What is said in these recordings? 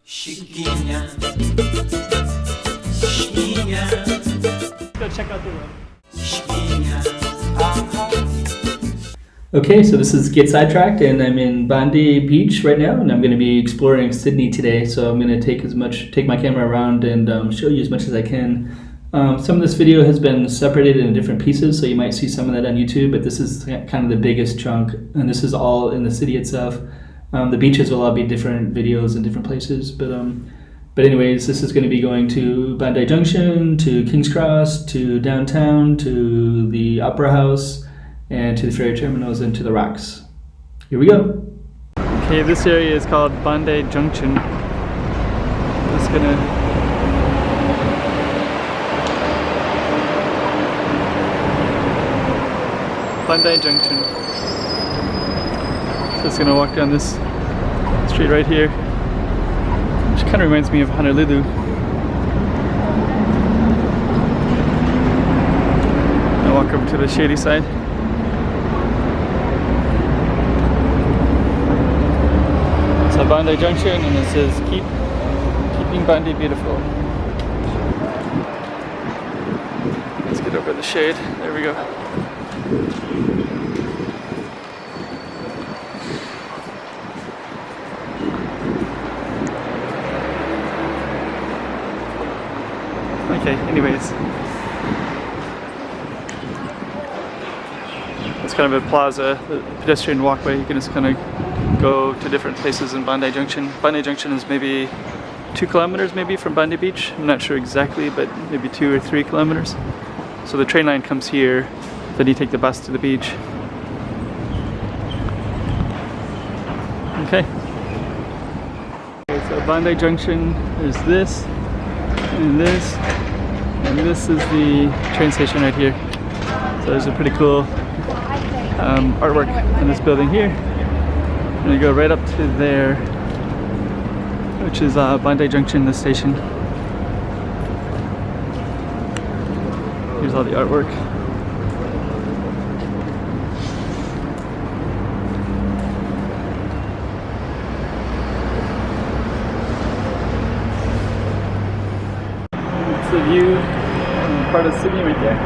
Chiquinha, Chiquinha. Go check out the room. Chiquinha. Okay, so this is Get Sidetracked, and I'm in Bondi Beach right now, and I'm going to be exploring Sydney today. So I'm going to take my camera around and show you as much as I can. Some of this video has been separated into different pieces, so you might see some of that on YouTube. But this is kind of the biggest chunk, and this is all in the city itself. The beaches will all be different videos in different places, but anyways, this is going to be going to Bondi Junction, to King's Cross, to downtown, to the Opera House, and to the ferry terminals and to the rocks. Here we go. Okay, this area is called Bondi Junction. Just gonna Bondi Junction. Just gonna walk down this street right here, which kind of reminds me of Honolulu. I'll walk over to the shady side. So Bondi Junction, and it says keeping Bondi beautiful. Let's get over the shade. There we go. Okay, anyways. It's kind of a plaza, a pedestrian walkway. You can just kind of go to different places in Bondi Junction. Bondi Junction is maybe 2 kilometers maybe from Bondi Beach. I'm not sure exactly, but maybe 2 or 3 kilometers. So the train line comes here, then you take the bus to the beach. Okay. So Bondi Junction is this, and this, and this is the train station right here. So there's a pretty cool artwork in this building here. And you go right up to there, which is Bondi Junction, the station. Here's all the artwork. It's the view from part of Sydney right there.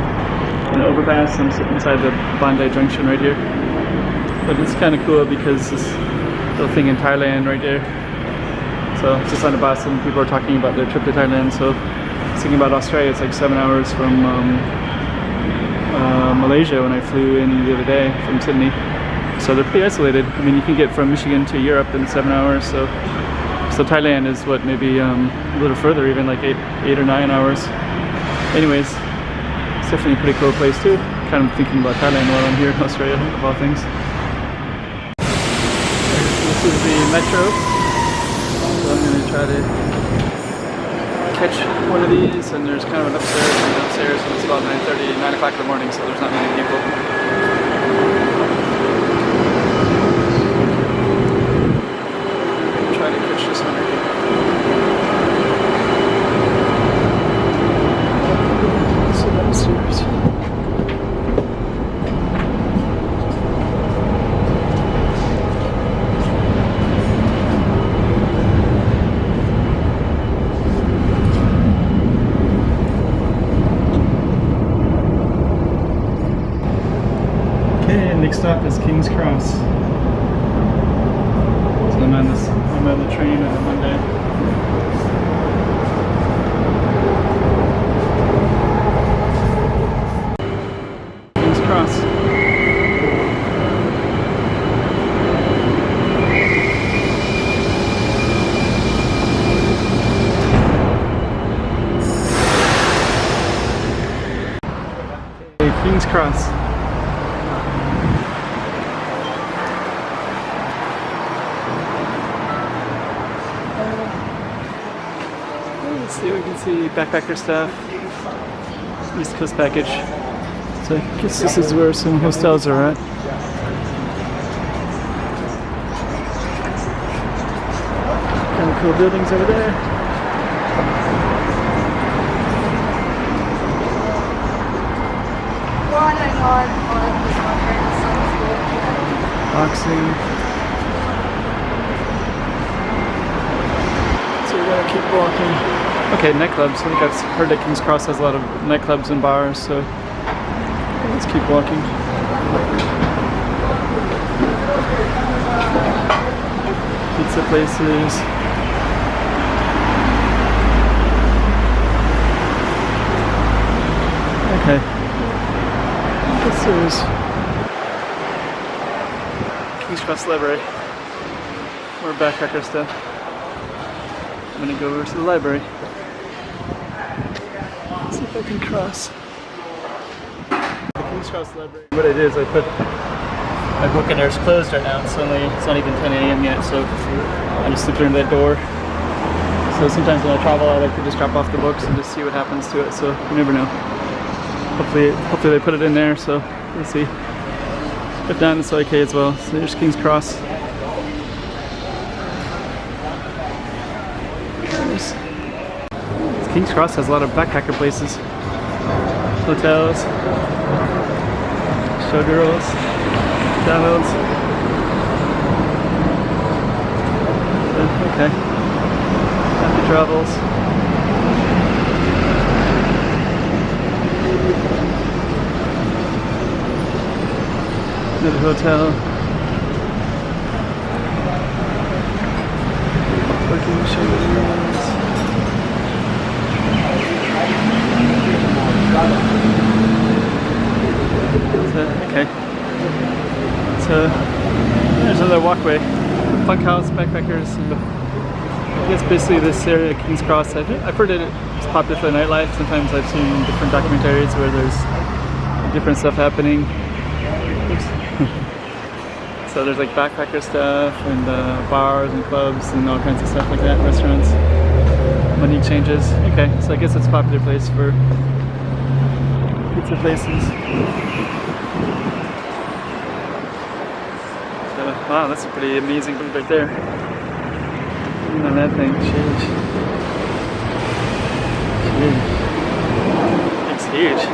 An overpass. I'm sitting inside the Bondi Junction right here. But it's kind of cool because this little thing in Thailand right there. So it's just on a bus and people are talking about their trip to Thailand. So thinking about Australia, it's like 7 hours from Malaysia when I flew in the other day from Sydney. So they're pretty isolated. I mean, you can get from Michigan to Europe in 7 hours. So Thailand is what, maybe a little further, even like 8 or 9 hours. Anyways, it's definitely a pretty cool place too. Kind of thinking about Thailand while I'm here in Australia, of all things. This is the metro. So I'm going to try to catch one of these, and there's kind of an upstairs and downstairs, and it's about 9:30, 9 o'clock in the morning, so there's not many people. I'm trying to catch this one right here. So downstairs. Next stop is King's Cross. So I'm on the train on Monday. King's Cross. Okay, King's Cross. See, we can see backpacker stuff, East Coast package. So I guess this is where some hostels are at. Kind of cool buildings over there. Boxing. So keep walking. Okay, nightclubs. I think I've heard that King's Cross has a lot of nightclubs and bars, so let's keep walking. Pizza places. Okay. This is King's Cross Library. More backpacker stuff. I'm gonna go over to the library. Let's see if I can cross. The King's Cross Library. What I did is I put my book in there. It's closed right now. It's not even 10 a.m. yet, so I just slipped in that door. So sometimes when I travel, I like to just drop off the books and just see what happens to it. So you never know. Hopefully they put it in there. So we'll see. If not, it's okay as well. So there's King's Cross. King's Cross has a lot of backpacker places, hotels, showgirls, downloads. Okay, happy travels. Another hotel. Working showgirls. Okay, so there's another walkway. Funkhouse, backpackers. I guess basically this area, King's Cross, I've heard it's popular for the nightlife. Sometimes I've seen different documentaries where there's different stuff happening. Oops. So there's like backpacker stuff and bars and clubs and all kinds of stuff like that, restaurants, money exchanges. Okay, so I guess it's a popular place for pizza places. So, wow, that's a pretty amazing booth right there. Look at that thing, huge. It's huge.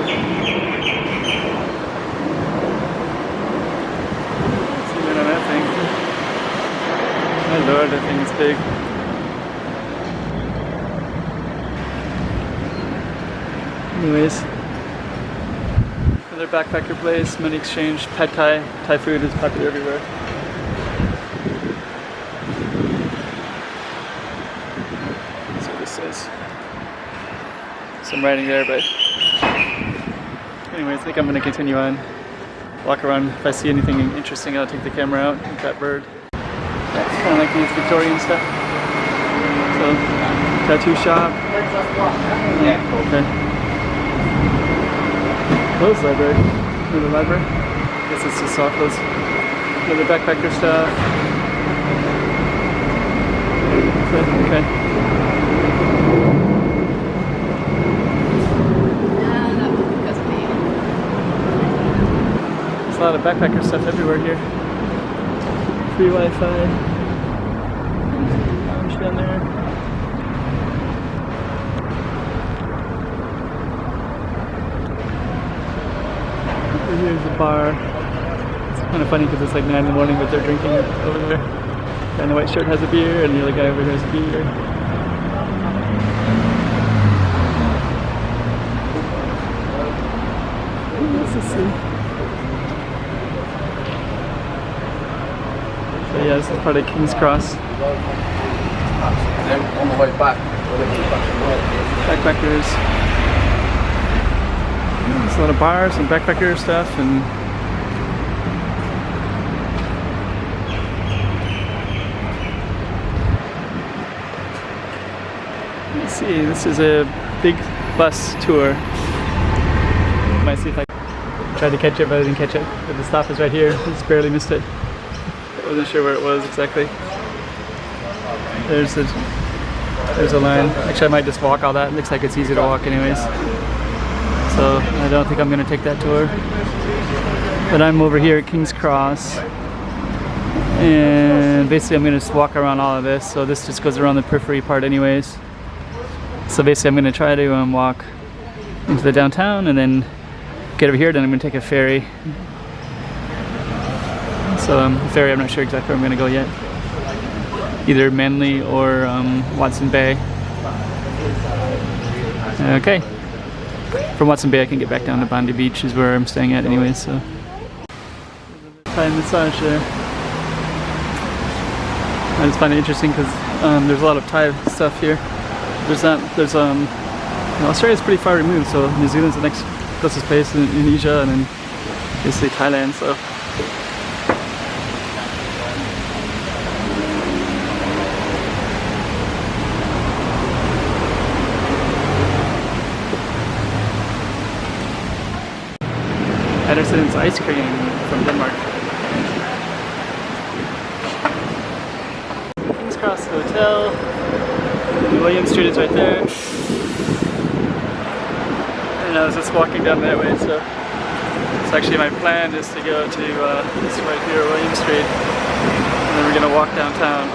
Look at that thing. My lord, that thing is big. Anyways. Another backpacker place, money exchange, pad thai. Thai food is popular everywhere. That's what this is. Some writing there, but anyways, I think I'm going to continue on. Walk around. If I see anything interesting, I'll take the camera out. Look at that bird. That's kind of like these Victorian stuff. So, tattoo shop. Okay. Closed library. Another library. I guess it's just all closed. Another backpacker stuff. Okay. There's a lot of backpacker stuff everywhere here. Free Wi-Fi. Lounge down there. Here's the bar. It's kind of funny because it's like 9 in the morning, but they're drinking over there. Guy in the white shirt has a beer, and the other guy over here has a beer. Let's see. So yeah, this is part of King's Cross. Then on the way back, Backpackers. There's a lot of bars and backpacker stuff and let's see, this is a big bus tour. Might see if I tried to catch it, but I didn't catch it. But the stop is right here. Just barely missed it. I wasn't sure where it was exactly. There's a line. Actually, I might just walk all that. It looks like it's easy to walk anyways. So I don't think I'm going to take that tour. But I'm over here at King's Cross. And basically I'm going to just walk around all of this. So this just goes around the periphery part anyways. So basically I'm going to try to walk into the downtown and then get over here. Then I'm going to take a ferry. So the ferry, I'm not sure exactly where I'm going to go yet. Either Manly or Watson Bay. Okay. From Watson Bay I can get back down to Bondi Beach is where I'm staying at anyway, so. Thai massage there. I just find it interesting because there's a lot of Thai stuff here. Australia's pretty far removed, so New Zealand's the next closest place, in Indonesia, and then basically Thailand, so. Anderson's ice cream from Denmark. King's Cross Hotel. William Street is right there. And I was just walking down that way, so actually my plan is to go to this right here, William Street, and then we're gonna walk downtown.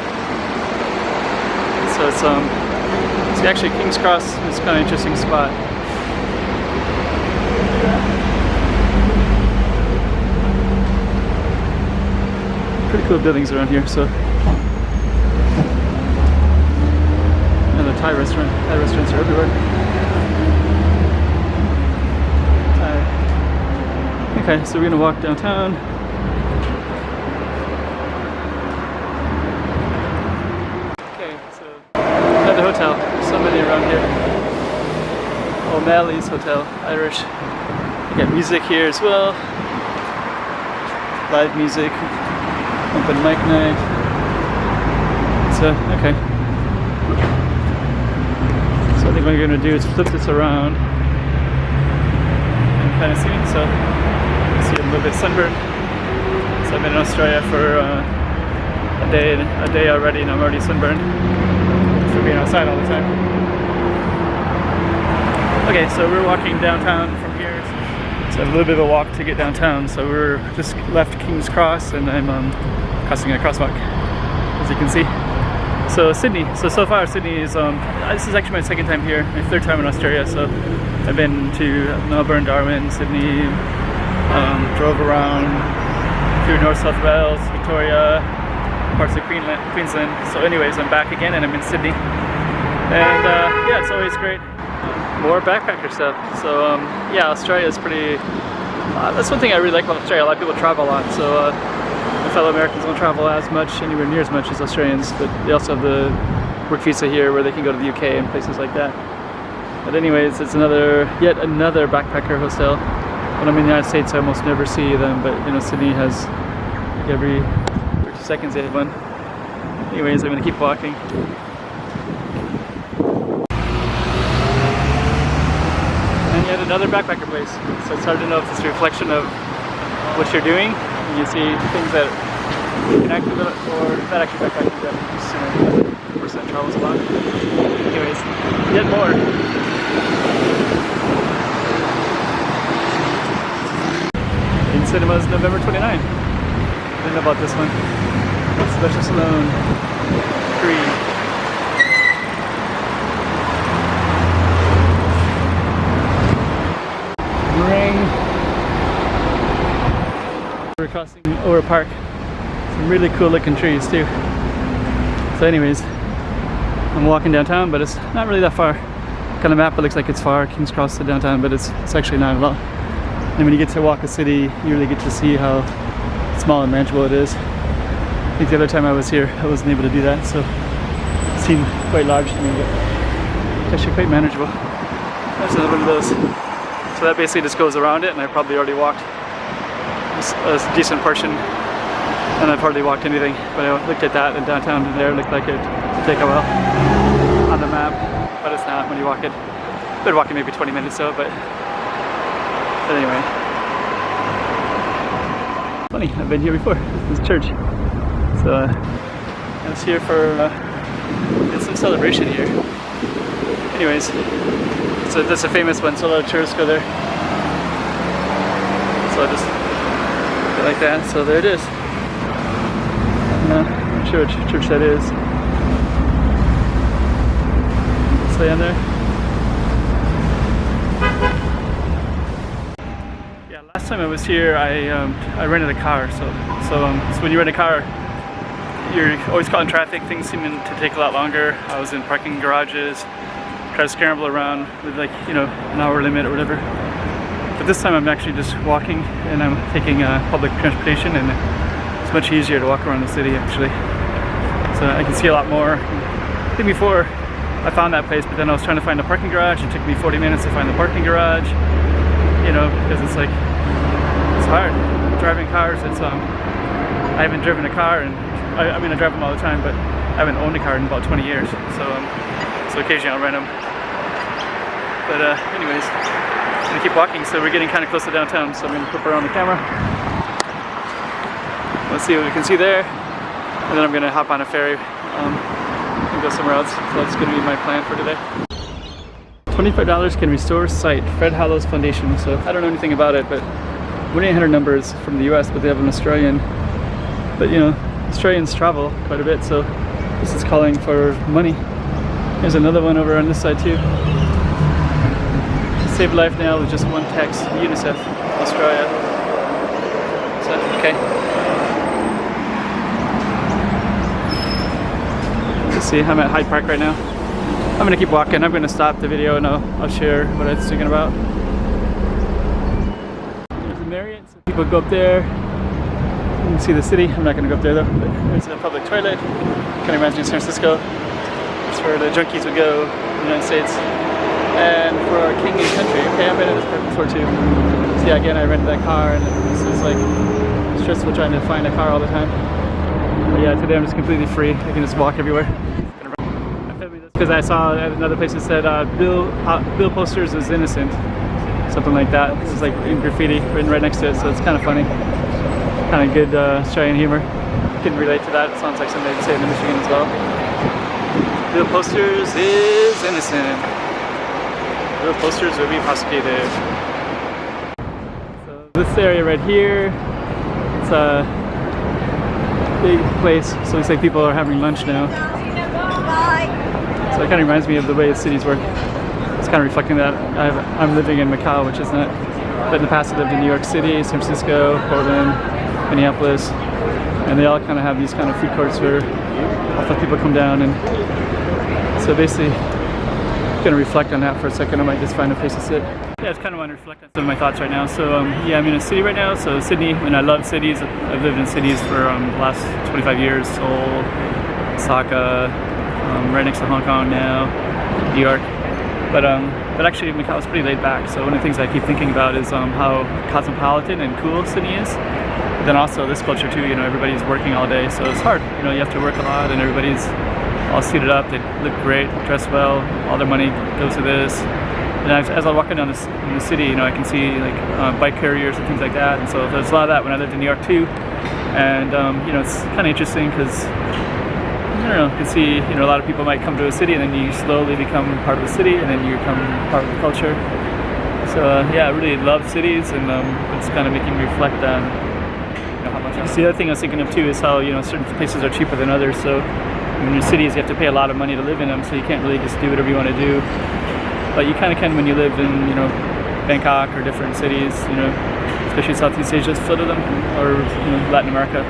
So it's actually King's Cross is kind of an interesting spot. Pretty cool buildings around here, so. And the Thai restaurants are everywhere. Okay, so we're gonna walk downtown. Okay, so another hotel. So many around here. O'Malley's Hotel, Irish. You got music here as well. Live music. Open mic night. So, okay. So I think what I'm gonna do is flip this around and kind of see it. So, see I'm a little bit sunburned. So I've been in Australia for a day already, and I'm already sunburned for being outside all the time. Okay, so we're walking downtown from here. So I have a little bit of a walk to get downtown. So we're just left King's Cross, and I'm crossing a crosswalk, as you can see. So Sydney. So far Sydney is this is actually my second time here, my third time in Australia. So I've been to Melbourne, Darwin, Sydney, drove around through North South Wales, Victoria, parts of Queensland. So anyways, I'm back again and I'm in Sydney. And yeah, it's always great. More backpacker stuff. So yeah, Australia is pretty. That's one thing I really like about Australia. A lot of people travel a lot. So my fellow Americans don't travel as much, anywhere near as much as Australians. But they also have the work visa here, where they can go to the UK and places like that. But anyways, it's yet another backpacker hostel. When I'm in the United States, I almost never see them. But you know, Sydney has like every 30 seconds they have one. Anyways, I'm gonna keep walking. And yet another backpacker place. So it's hard to know if it's a reflection of what you're doing. You see things that you can actually, or not actually backpacking, that just, the person that travels a lot. Anyways, yet more. In cinemas November 29. I didn't know about this one. Sylvester Stallone 3. We're crossing over Park. Some really cool looking trees too. So anyways, I'm walking downtown, but it's not really that far. On the map it looks like it's far, King's Cross to downtown, but it's actually not at all. And when you get to walk a city, you really get to see how small and manageable it is. I think the other time I was here, I wasn't able to do that, so it seemed quite large to me, but it's actually quite manageable. There's another one of those. So that basically just goes around it, and I probably already walked a decent portion, and I've hardly walked anything. But I looked at that, and downtown to there looked like it'd take a while on the map, but it's not when you walk it. I've been walking maybe 20 minutes so, but anyway. Funny, I've been here before. This is church. So I was here for it's some celebration here. Anyways, so that's a famous one, so a lot of tourists go there. So I just go like that, so there it is. I'm not sure which church that is. Stay on there. Yeah, last time I was here, I rented a car. So when you rent a car, you're always caught in traffic. Things seem to take a lot longer. I was in parking garages, try to scramble around with like, you know, an hour limit or whatever. But this time I'm actually just walking and I'm taking public transportation, and it's much easier to walk around the city actually. So I can see a lot more. I think before I found that place, but then I was trying to find a parking garage. It took me 40 minutes to find the parking garage, you know, because it's like, it's hard. Driving cars, it's, I haven't driven a car, and I mean I drive them all the time, but I haven't owned a car in about 20 years. So occasionally I'll rent them. But anyways, I'm gonna keep walking, so we're getting kind of close to downtown, so I'm gonna flip around the camera. Let's see what we can see there, and then I'm gonna hop on a ferry and go somewhere else. So that's gonna be my plan for today. $25 can restore sight. Fred Hallow's Foundation. So I don't know anything about it, but 1-800 number is from the US, but they have an Australian. But you know, Australians travel quite a bit, so this is calling for money. There's another one over on this side too. Save life now with just one text. UNICEF, Australia. So, okay. Let's see, I'm at Hyde Park right now. I'm gonna keep walking. I'm gonna stop the video and I'll share what I was thinking about. There's a Marriott, so people go up there. You can see the city. I'm not gonna go up there though. But there's a public toilet. Kind of reminds me of San Francisco. It's where the junkies would go in the United States. And for our king and country. Okay, I've been in this park before too. So yeah, again, I rented that car, and this is like stressful trying to find a car all the time. But yeah, today I'm just completely free. I can just walk everywhere. Because I saw at another place that said Bill Posters is innocent, something like that. It was like in graffiti written right next to it, so it's kind of funny, kind of good Australian humor. You can relate to that. It sounds like something they'd say in Michigan as well. Bill Posters is innocent. Bill Posters will be prosecuted. So this area right here, it's a big place. So it looks like people are having lunch now. So it kind of reminds me of the way the cities work. It's kind of reflecting that. I'm living in Macau, which is not, but in the past I lived in New York City, San Francisco, Portland, Minneapolis, and they all kind of have these kind of food courts where often people come down, and so basically I'm going to reflect on that for a second. I might just find a place to sit. Yeah, it's kind of want to reflect on some of my thoughts right now. So yeah, I'm in a city right now. So Sydney, and I love cities. I've lived in cities for the last 25 years. Seoul, Osaka, right next to Hong Kong now, New York. But actually Macau is pretty laid back. So one of the things I keep thinking about is how cosmopolitan and cool Sydney is. But then also this culture too, you know, everybody's working all day, so it's hard. You know, you have to work a lot, and everybody's all suited up. They look great, dress well. All their money goes to this. And as I'm walking down in the city, you know, I can see like bike carriers and things like that. And so there's a lot of that when I lived in New York too. And you know, it's kind of interesting because I don't know, you can see, you know, a lot of people might come to a city and then you slowly become part of the city, and then you become part of the culture. So yeah, I really love cities, and it's kind of making me reflect on, you know, how much. The other thing I was thinking of too is how, you know, certain places are cheaper than others. So in your cities, you have to pay a lot of money to live in them, so you can't really just do whatever you want to do. But you kind of can when you live in, you know, Bangkok or different cities, you know, especially Southeast Asia, a lot of them, or you know, Latin America.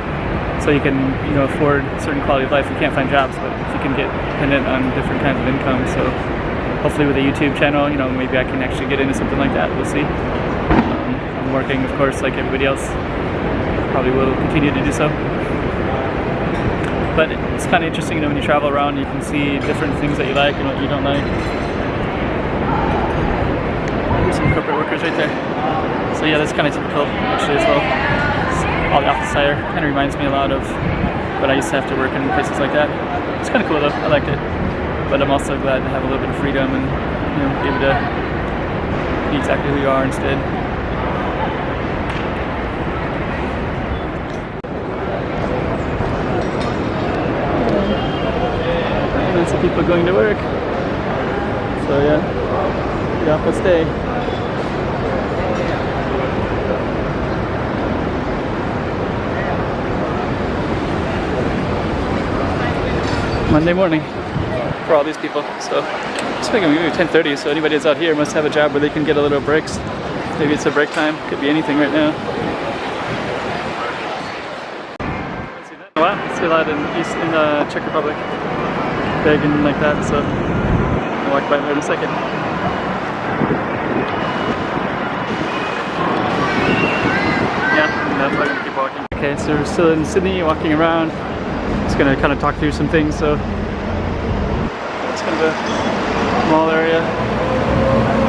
So you can, you know, afford a certain quality of life. You can't find jobs, but you can get dependent on different kinds of income. So hopefully with a YouTube channel, you know, maybe I can actually get into something like that. We'll see. I'm working, of course, like everybody else. Probably will continue to do so. But it's kind of interesting, you know, when you travel around, you can see different things that you like and what you don't like. There's some corporate workers right there. So yeah, that's kind of typical actually as well. All the office attire kind of reminds me a lot of when I used to have to work in places like that. It's kind of cool though. I liked it. But I'm also glad to have a little bit of freedom and, you know, be able to be exactly who you are instead. Lots of people going to work. So yeah, the office day. Monday morning for all these people. So it's maybe 10:30, so anybody that's out here must have a job where they can get a little breaks. Maybe it's a break time, could be anything right now. Wow, see a lot in the Czech Republic, big and like that. So I'll walk by there in a second. Yeah, and that's why I'm gonna keep walking. Okay, so we're still in Sydney, walking around. Just gonna kind of talk through some things. So it's kind of a mall area.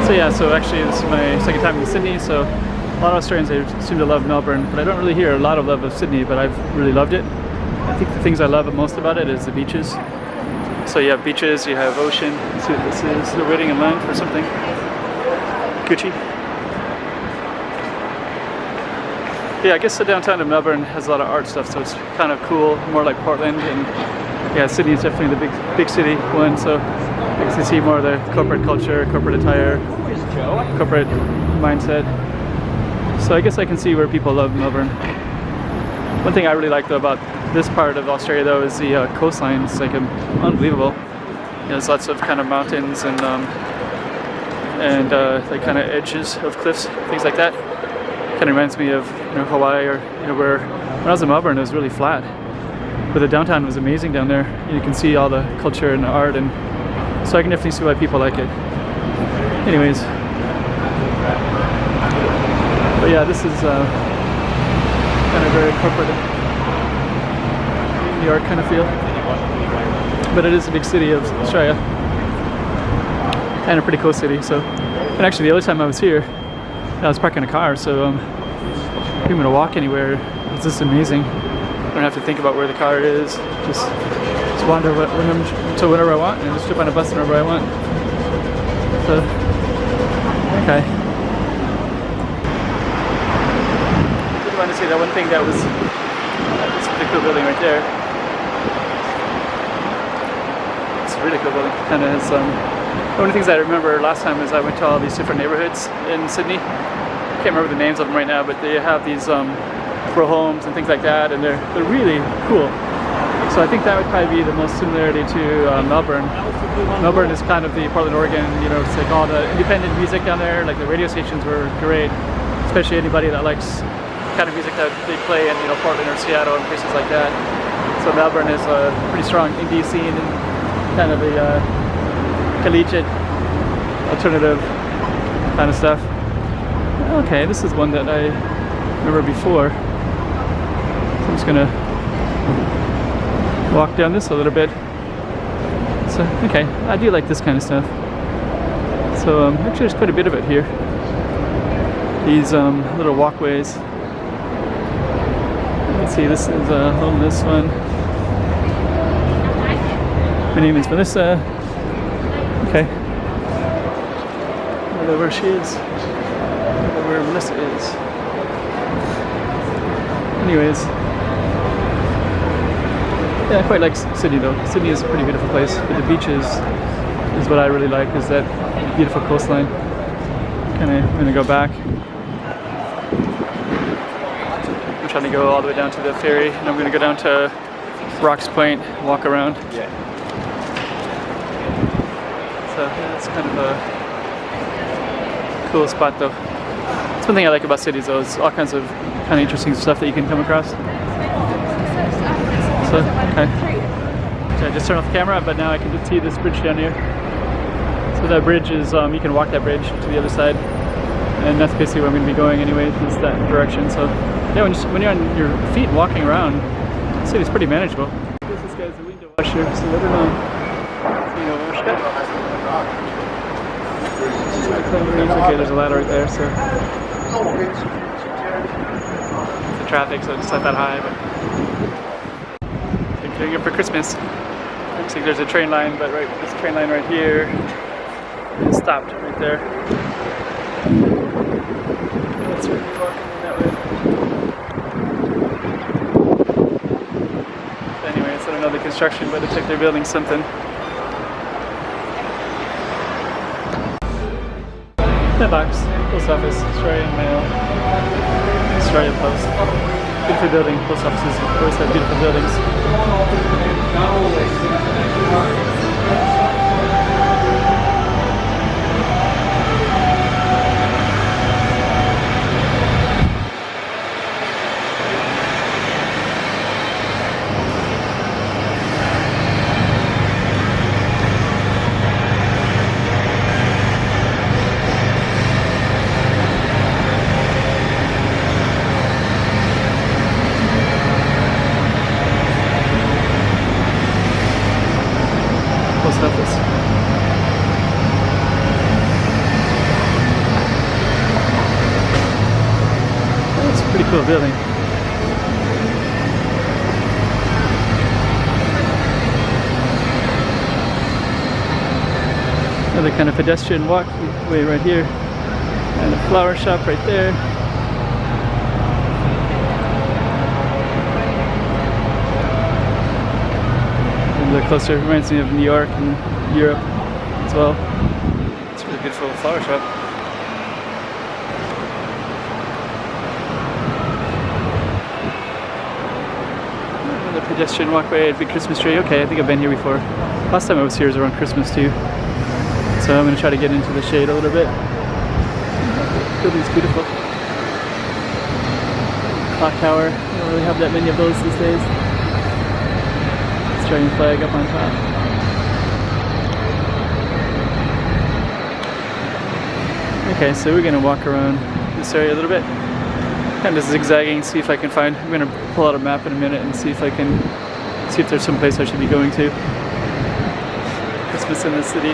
So yeah, so actually this is my second time in Sydney. So a lot of Australians, they seem to love Melbourne, but I don't really hear a lot of love of Sydney, but I've really loved it. I think the things I love most about it is the beaches. So you have beaches, you have ocean. Let's see what this is. They're waiting in line for something. Gucci. Yeah, I guess the downtown of Melbourne has a lot of art stuff, so it's kind of cool, more like Portland. And yeah, Sydney is definitely the big city one, so I guess you see more of the corporate culture, corporate attire, corporate mindset. So I guess I can see where people love Melbourne. One thing I really like though about this part of Australia though is the coastline. It's like unbelievable. You know, there's lots of kind of mountains and like kind of edges of cliffs, things like that. Kind of reminds me of Hawaii, or where when I was in Melbourne it was really flat, but the downtown was amazing down there. You can see all the culture and the art, and so I can definitely see why people like it. Anyways, but yeah, this is kind of very corporate New York kind of feel, but it is a big city of Australia and a pretty cool city. So, and actually the other time I was here, I was parking a car, so being able to walk anywhere is just amazing. I don't have to think about where the car is. Just wander to whenever I want, and just jump on a bus whenever I want. So, okay. I did want to say that one thing that was this really cool building right there. It's a really cool building. Kind of has one of the things I remember last time is I went to all these different neighborhoods in Sydney. I can't remember the names of them right now, but they have these row homes and things like that, and they're really cool. So I think that would probably be the most similarity to Melbourne. Melbourne is kind of the Portland, Oregon. It's like all the independent music down there. Like the radio stations were great, especially anybody that likes kind of music that they play in Portland or Seattle and places like that. So Melbourne is a pretty strong indie scene and kind of a collegiate, alternative kind of stuff. Okay, this is one that I remember before. So I'm just gonna walk down this a little bit. So, okay, I do like this kind of stuff. So actually there's quite a bit of it here. These little walkways. Let's see, this is this one. My name is Melissa. Okay. I don't know where she is. I don't know where Melissa is. Anyways. Yeah, I quite like Sydney though. Sydney is a pretty beautiful place, but the beaches is what I really like, is that beautiful coastline. I'm gonna go back. I'm trying to go all the way down to the ferry, and I'm gonna go down to Rocks Point, walk around. Yeah. So yeah, it's kind of a cool spot though. That's one thing I like about cities though, is all kinds of kind of interesting stuff that you can come across. So, okay. So I just turned off the camera, but now I can just see this bridge down here. So that bridge is, you can walk that bridge to the other side. And that's basically where I'm going to be going anyway, is that direction. So yeah, when you're on your feet walking around, the city's pretty manageable. This guy's a window washer, so I don't know. Okay, there's a ladder right there, so the traffic, so it's not that high, but I'm doing it for Christmas. Looks like there's a train line, but this train line right here is stopped right there. That's where you're walking that way. Anyway, it's not another construction, but it looks like they're building something. Mailbox, post office, Australian Mail, Australian Post. Beautiful building. Post offices of course have beautiful buildings. Cool building. Another kind of pedestrian walkway right here. And a flower shop right there. A little closer, reminds me of New York and Europe as well. It's a really beautiful flower shop. Another pedestrian walkway, a big Christmas tree. Okay, I think I've been here before. Last time I was here was around Christmas too. So I'm going to try to get into the shade a little bit. The building's beautiful. Clock tower. We don't really have that many of those these days. Australian flag up on top. Okay, so we're going to walk around this area a little bit. Kind of zigzagging, see if I can find. I'm going to pull out a map in a minute and see if I can see if there's some place I should be going to. Christmas in the city.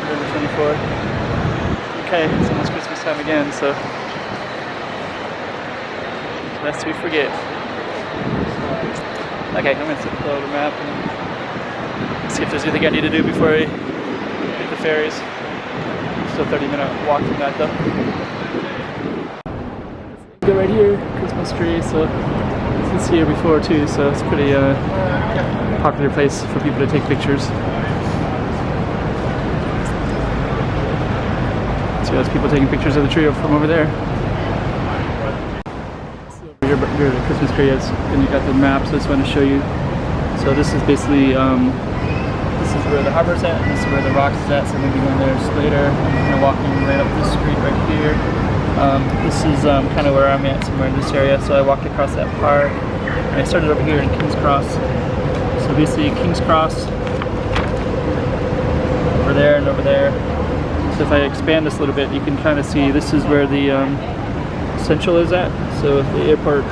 November 24. Okay, it's almost Christmas time again, so lest we forget. Okay, I'm going to pull out a map and see if there's anything I need to do before I hit the ferries. Still 30-minute walk from that though. Go right here, Christmas tree, so this is here before too, so it's pretty popular place for people to take pictures. See those people taking pictures of the tree from over there. So here the Christmas tree is, and you got the map, so I just want to show you. So this is basically, this is where the harbor's at, and this is where the rocks is at, so I'm going to be going there later. I'm kind of walking right up this street right here. This is kind of where I'm at, somewhere in this area, so I walked across that park, and I started over here in King's Cross. So basically King's Cross, over there and over there. So if I expand this a little bit, you can kind of see this is where the Central is at. So the airport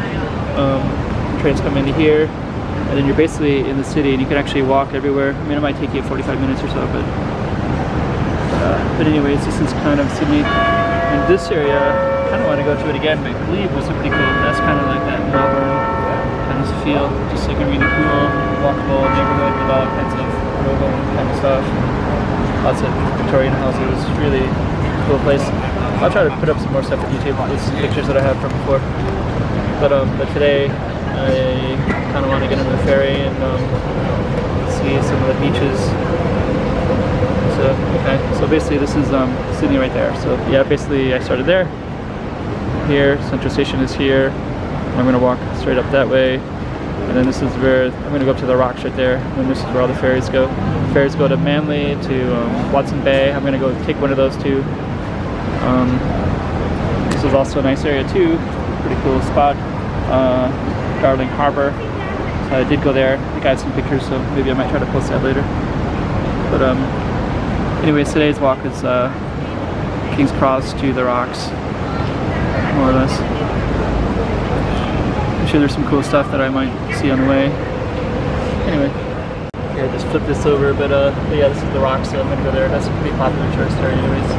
trains come into here, and then you're basically in the city, and you can actually walk everywhere. I mean, it might take you 45 minutes or so, but anyways, this is kind of Sydney. And this area, I kind of want to go to it again, but Glebe was pretty cool. That's kind of like that Melbourne kind of feel, just like a really cool, walkable neighborhood with all kinds of urban kind of stuff. Lots of Victorian houses, really cool place. I'll try to put up some more stuff on YouTube with some pictures that I have from before. But today I kind of want to get on the ferry and see some of the beaches. So, okay, so basically this is Sydney right there. So yeah, basically I started there. Here, Central Station is here. I'm going to walk straight up that way. And then this is where I'm going to go up to the rocks right there. And this is where all the ferries go. Ferries go to Manly, to Watson Bay. I'm going to go take one of those too. This is also a nice area too. Pretty cool spot. Darling Harbor. So I did go there. I think I have some pictures, so maybe I might try to post that later. But anyways, today's walk is King's Cross to the rocks, more or less. I'm sure there's some cool stuff that I might see on the way. Anyway, okay, I just flipped this over, but yeah, this is the rocks, so I'm gonna go there. That's a pretty popular tourist area anyways.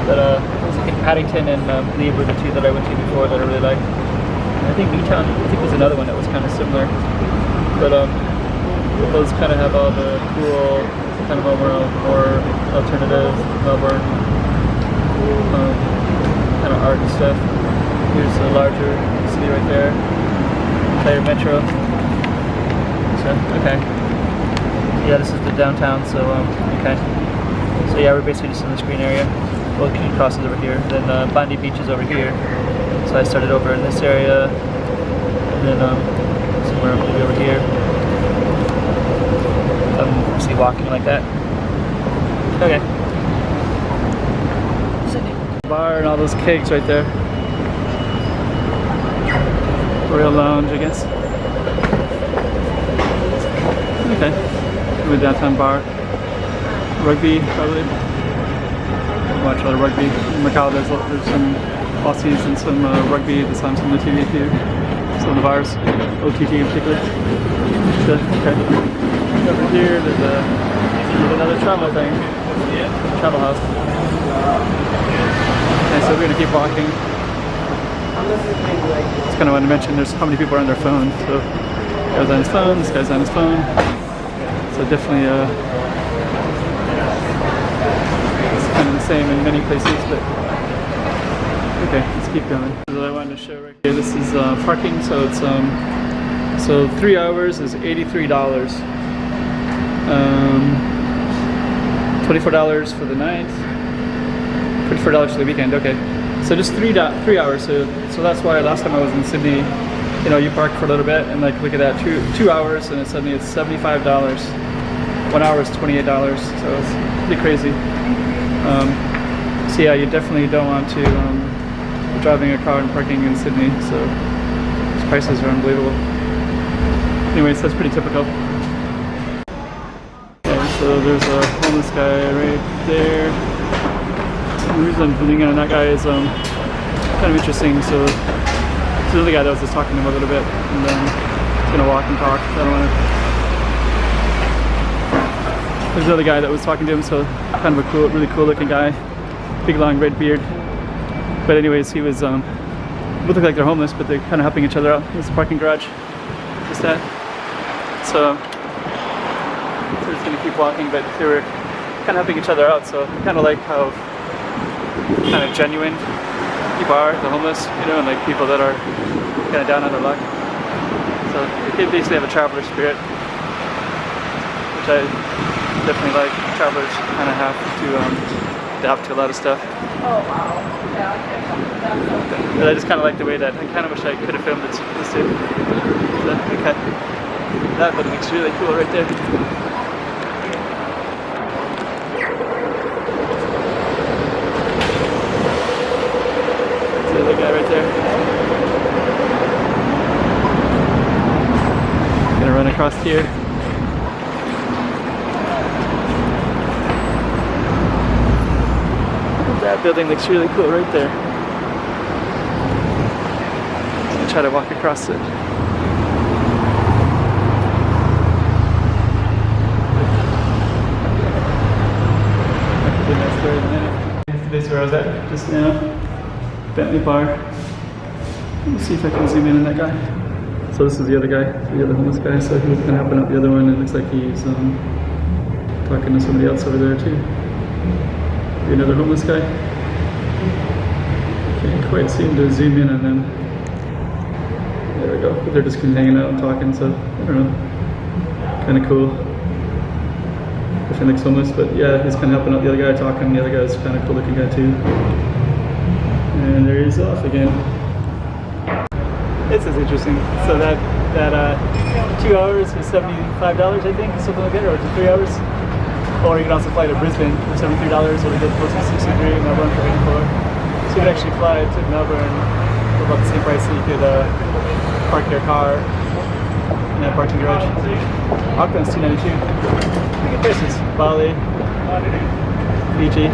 But I think Paddington and Glebe were the two that I went to before that I really liked. And I think Newtown, I think was another one that was kind of similar. But those kind of have all the cool, kind of more alternative Melbourne kind of art and stuff. Here's a larger city right there. Player Metro. So, okay. Yeah, this is the downtown, so, okay. So yeah, we're basically just in this green area. Well, King Cross is over here, then Bondi Beach is over here. So I started over in this area, and then somewhere maybe over here. See walking like that. Okay. Bar and all those kegs right there. Royal Lounge, I guess. Okay. Maybe downtown bar. Rugby, probably. Watch a lot of rugby. In Macau, there's some Aussies and some rugby that's on some of the TV too. Some of the bars, OTT in particular. So, okay. Over here, there's another travel thing. Travel house. Okay, so we're gonna keep walking. Just kind of wanted to mention there's how many people are on their phone. So this guy's on his phone, this guy's on his phone. So definitely it's kind of the same in many places, but okay, let's keep going. What I wanted to show right here, this is parking, so it's so 3 hours is $83. $24 for the night, $24 for the weekend. Okay, so just three hours. So that's why last time I was in Sydney, you know, you park for a little bit and like look at that, two hours, and suddenly it's $75. 1 hour is $28, so it's pretty crazy. So yeah, you definitely don't want to be driving a car and parking in Sydney. So these prices are unbelievable. Anyways, that's pretty typical. So there's a homeless guy right there. The reason I'm zooming in on that guy is kind of interesting. So there's another guy that was just talking to him a little bit, and then he's gonna walk and talk. I don't want to. There's another guy that was talking to him, so kind of a cool, really cool looking guy, big long red beard. But anyways, he was both look like they're homeless, but they're kind of helping each other out. There's a parking garage, just that. So we're just gonna keep walking, but they were kind of helping each other out. So I kind of like how kind of genuine people are, the homeless, you know, and like people that are kind of down on their luck. So they basically have a traveler spirit, which I definitely like. Travelers kind of have to adapt to a lot of stuff. Oh wow. Yeah, okay. But I just kind of like the way that I kind of wish I could have filmed this too. So, okay. That building looks really cool right there. There's the other guy right there. Gonna run across here. That building looks really cool right there. I'll try to walk across it. That's the place where I was at just now. Bentley Bar. Let me see if I can zoom in on that guy. So this is the other guy, the other homeless guy. So he was kind of helping out the other one. It looks like he's talking to somebody else over there too. Another homeless guy. Can't quite seem to zoom in on them. There we go. But they're just hanging out and talking, so I don't know. Kind of cool. Definitely looks homeless, but yeah, he's kind of helping out the other guy talking. The other guy's kind of cool looking guy too. And there he's off again. This is interesting. So that 2 hours was $75, I think, something like that, or 3 hours. Or you can also fly to Brisbane for $73, or we did close to 63, Melbourne for 84. So you could actually fly to Melbourne for about the same price, so you could park your car in that parking garage. Auckland's $292. Good places. Bali, Fiji,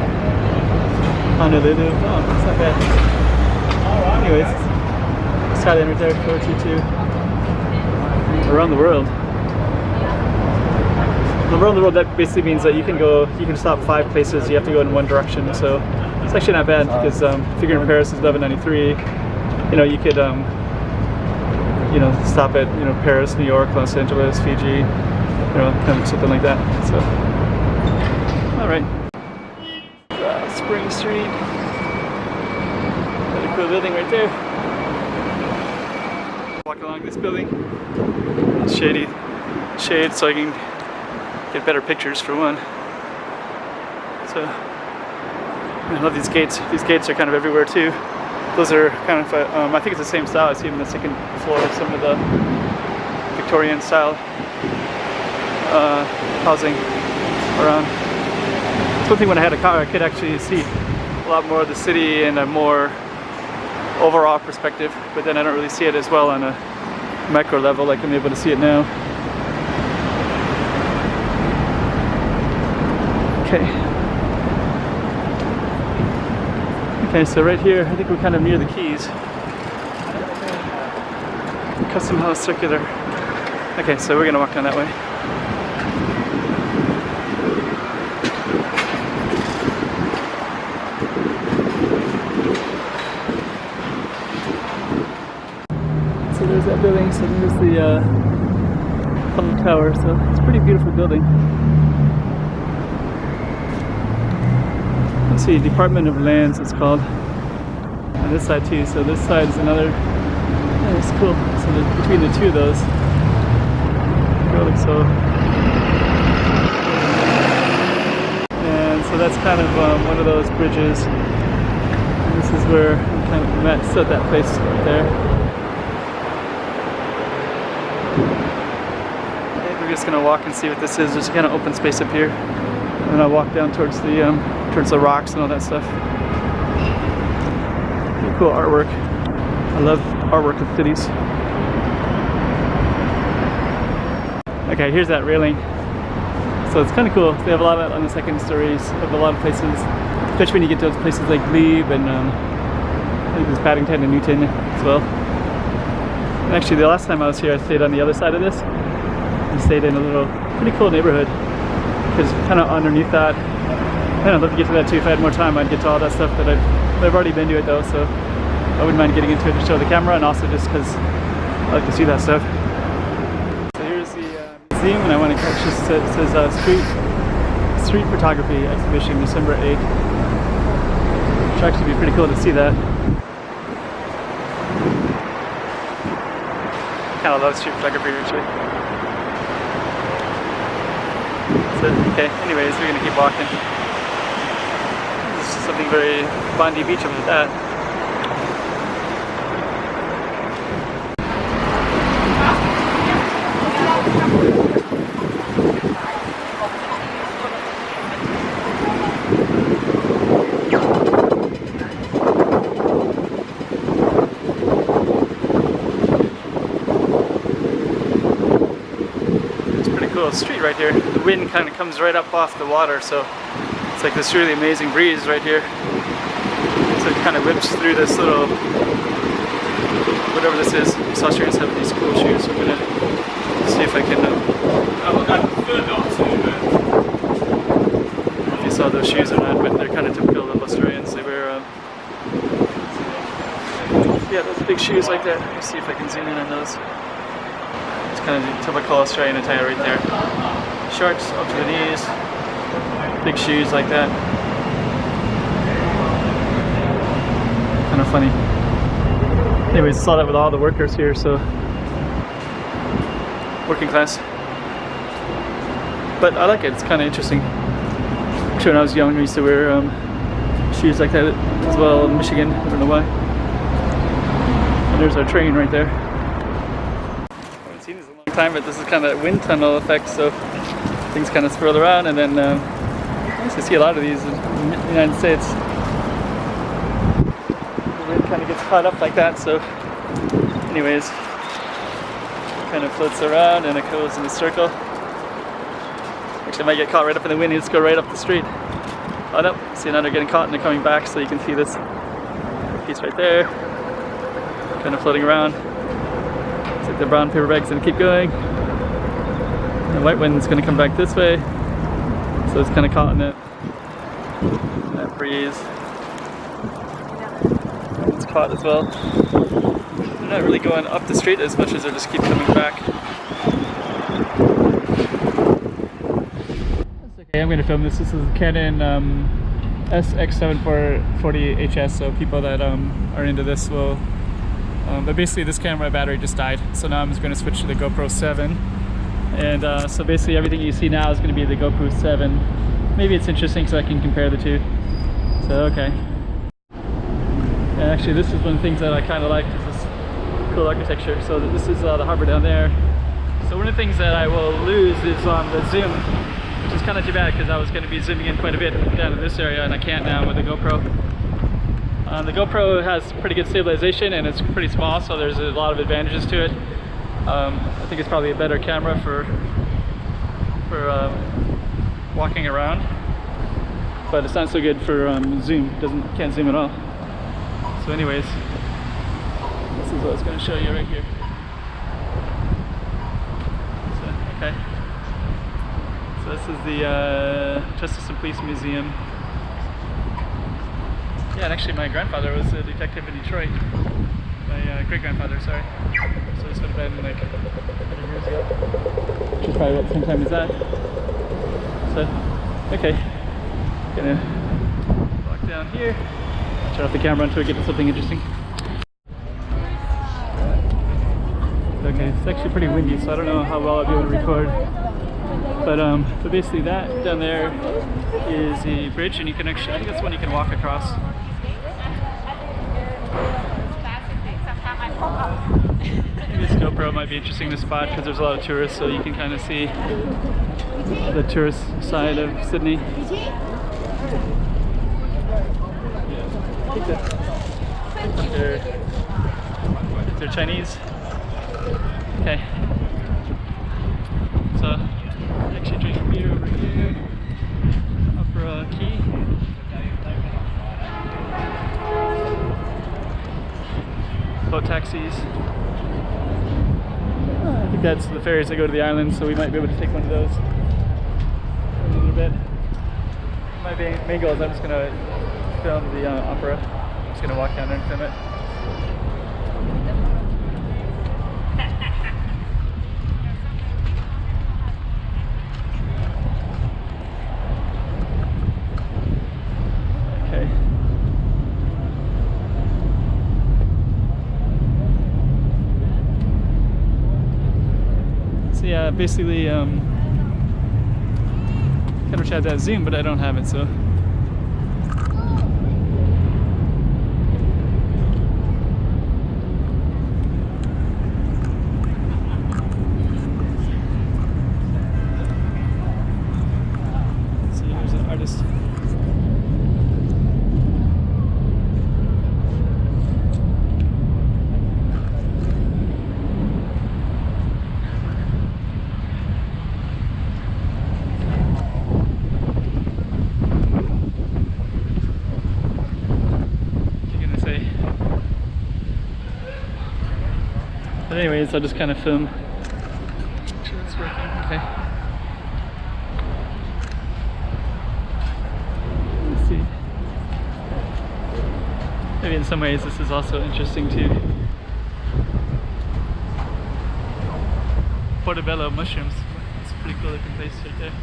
Honolulu. Oh, it's not bad. Anyways, it's Thailand right there, 422. Around the world. Around the world, that basically means that you can stop 5 places. You have to go in one direction, so it's actually not bad, because if you're in Paris is $11.93. You know, you could you know, stop at, you know, Paris, New York, Los Angeles, Fiji, you know, kind of something like that. So, all right. Spring Street. Another cool building right there. Walk along this building. It's shade, so I can get better pictures for one. So I love these gates. These gates are kind of everywhere too. Those are kind of, I think it's the same style. I see them in the second floor of some of the Victorian style housing around. It's one thing when I had a car, I could actually see a lot more of the city in a more overall perspective, but then I don't really see it as well on a macro level like I'm able to see it now. Okay, so right here, I think we're kind of near the quays. Custom House Circular. Okay, so we're gonna walk down that way. So there's the clock tower, so it's a pretty beautiful building. Let's see, Department of Lands it's called. On this side too, so this side is another, yeah, it's cool. So between the two of those, it looks so. And so that's kind of one of those bridges. And this is where we kind of met, so that place right there. We're just gonna walk and see what this is. There's a kind of open space up here, and then I'll walk down towards the rocks and all that stuff. Pretty cool artwork. I love artwork of cities. Okay, here's that railing. So it's kind of cool. They have a lot of that on the second stories of a lot of places, especially when you get to those places like Glebe and I think there's Paddington and Newton as well. And actually, the last time I was here, I stayed on the other side of this. I stayed in a little pretty cool neighborhood because kind of underneath that. I'd love to get to that too. If I had more time, I'd get to all that stuff that I've already been to it though, so I wouldn't mind getting into it to show the camera, and also just because I like to see that stuff. So here's the museum, and I want to catch this. It says street photography exhibition, December 8th. Which would actually be pretty cool to see that. Kind of love street photography actually. So, okay, anyways, we're gonna keep walking. This is something very Bondi Beach about that. Street right here. The wind kind of comes right up off the water, so it's like this really amazing breeze right here. So it kind of whips through this little, whatever this is. These Australians have these cool shoes, so I'm gonna see if I can. If you saw those shoes or not, but they're kind of typical of Australians. They wear, yeah, those big shoes like that. Let me see if I can zoom in on those. Kind of typical Australian attire right there. Shorts up to the knees, big shoes like that. Kind of funny. Anyways, I saw that with all the workers here, so working class. But I like it. It's kind of interesting. Actually, when I was young, I used to wear shoes like that as well in Michigan. I don't know why. And there's our train right there. Time, but this is kind of a wind tunnel effect, so things kind of swirl around, and then I used to see a lot of these in the United States. The wind kind of gets caught up like that, so anyways, it kind of floats around and it goes in a circle. Actually, I might get caught right up in the wind and just go right up the street. Oh no, see, now they're getting caught and they're coming back, so you can see this piece right there, kind of floating around. Like the brown paper bags and keep going. And the white one's going to come back this way, so it's kind of caught in it. That breeze. It's caught as well. They're not really going up the street as much as they just keep coming back. Okay, I'm going to film this. This is Canon SX7440HS, so people that are into this will. But basically this camera battery just died, so now I'm just going to switch to the GoPro 7, and so basically everything you see now is going to be the GoPro 7. Maybe it's interesting so I can compare the two. So okay. And actually this is one of the things that I kind of like, is this cool architecture. So this is the harbor down there. So one of the things that I will lose is the zoom, which is kind of too bad because I was going to be zooming in quite a bit down in this area, and I can't now with the GoPro. The GoPro has pretty good stabilization and it's pretty small, so there's a lot of advantages to it. I think it's probably a better camera for walking around, but it's not so good for zoom. Can't zoom at all. So anyways, this is what I was going to show you right here. So, okay. So this is the Justice and Police Museum. Yeah, and actually my grandfather was a detective in Detroit. My great-grandfather, sorry. So this would have been like 100 years ago, which is probably about the same time as that. So, okay, gonna walk down here, turn off the camera until we get to something interesting. Okay, it's actually pretty windy, so I don't know how well I'll be able to record. But basically that down there is a bridge, and you can actually, I think that's one you can walk across. Maybe this GoPro might be interesting to spot because there's a lot of tourists, so you can kind of see the tourist side of Sydney. They're Chinese. Okay. So, actually drinking beer over here. Upper Quay. Boat taxis. I think that's the ferries that go to the island, so we might be able to take one of those in a little bit. My main goal is I'm just going to film the opera. I'm just going to walk down there and film it. Yeah, basically, kind of wish I had that zoom, but I don't have it, so. Let's see, here's an artist. But anyways, I'll just kind of film. Make sure it's working. Okay. Let's see. Maybe in some ways this is also interesting too. Portobello mushrooms. It's a pretty cool looking place right there.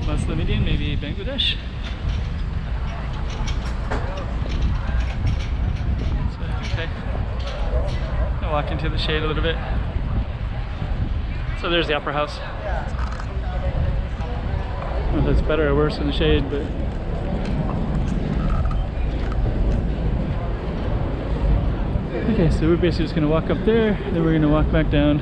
Muslim Indian, maybe Bangladesh. So, okay. I'll walk into the shade a little bit. So there's the Opera House. I don't know if it's better or worse in the shade, but okay, so we're basically just gonna walk up there, then we're gonna walk back down.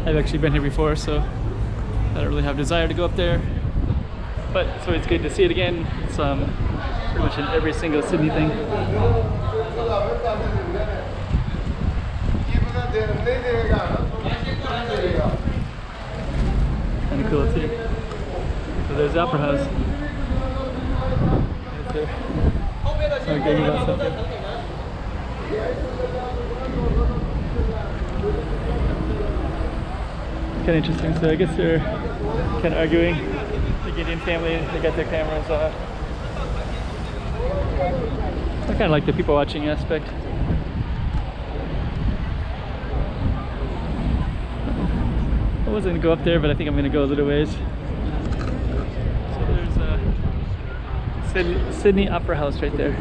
I've actually been here before, so I don't really have a desire to go up there. But it's always good to see it again. It's pretty much in every single Sydney thing. Kind of cool too. So there's the Opera House. Right there. Okay, you got something. Kind of interesting. So I guess they're kind of arguing. The Gideon family, they got their cameras on. I kind of like the people watching aspect. I wasn't gonna go up there, but I think I'm gonna go a little ways. So there's Sydney Opera House right there.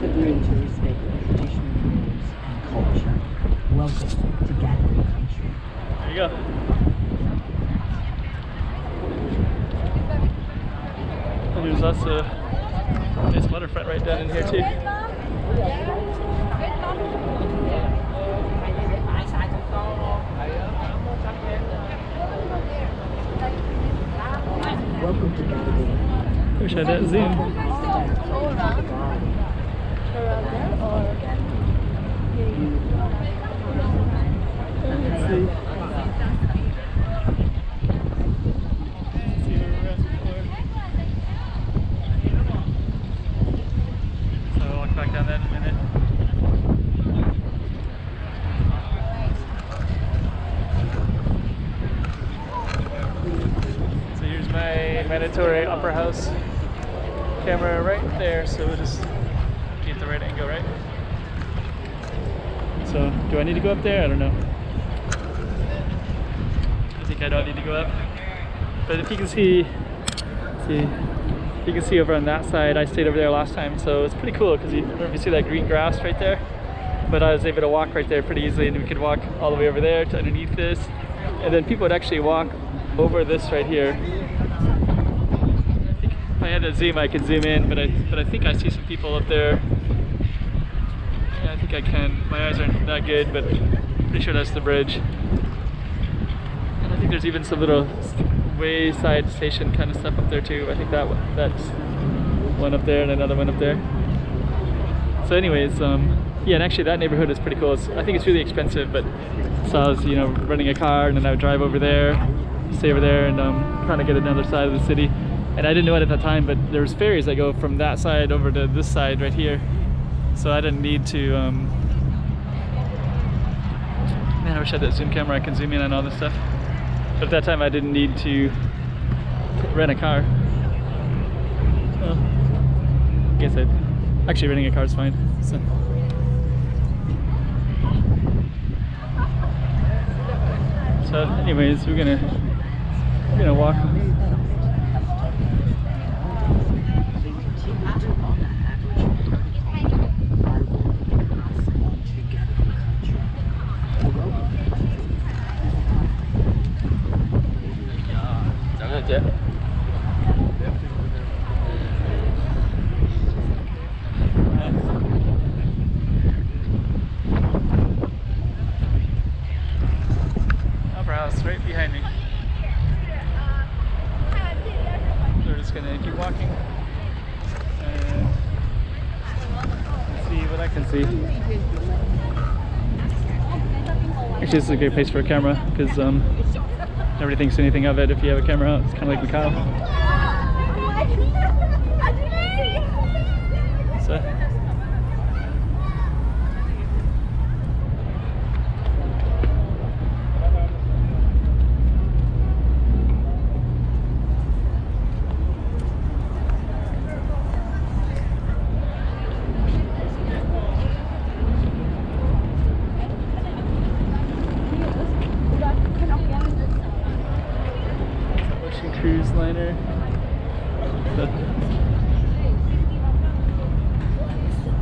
Agreeing to respect traditional rules and culture. Welcome to Gathering Country. There you go. And there's also a nice waterfront right down in here too. Welcome to Gathering. Wish I had that zoom. Let's see. Back down there in a minute. Sal's camera right there, so we'll just get the right angle, right? So, do I need to go up there? I don't know. I think I don't need to go up. But if you can see, you can see over on that side, I stayed over there last time, so it's pretty cool because I don't know if you see that green grass right there, but I was able to walk right there pretty easily, and we could walk all the way over there to underneath this, and then people would actually walk over this right here. I think if I had to zoom, I could zoom in, but I think I see some people up there. Yeah, I think I can. My eyes aren't that good, but I'm pretty sure that's the bridge. And I think there's even some little wayside station kind of stuff up there too. I think that's one up there and another one up there. So anyways, yeah, and actually that neighborhood is pretty cool. I think it's really expensive, but so I was, you know, renting a car, and then I would drive over there, stay over there, and trying to get another side of the city. And I didn't know it at the time, but there's ferries that go from that side over to this side right here. So I didn't need to, man, I wish I had that zoom camera. I can zoom in on all this stuff. But at that time I didn't need to rent a car. Well, I guess actually renting a car is fine. So anyways, we're gonna walk. Right behind me. So we're just gonna keep walking and see what I can see. Actually, this is a great place for a camera because nobody thinks anything of it if you have a camera out. It's kind of like Macau. Cruise liner.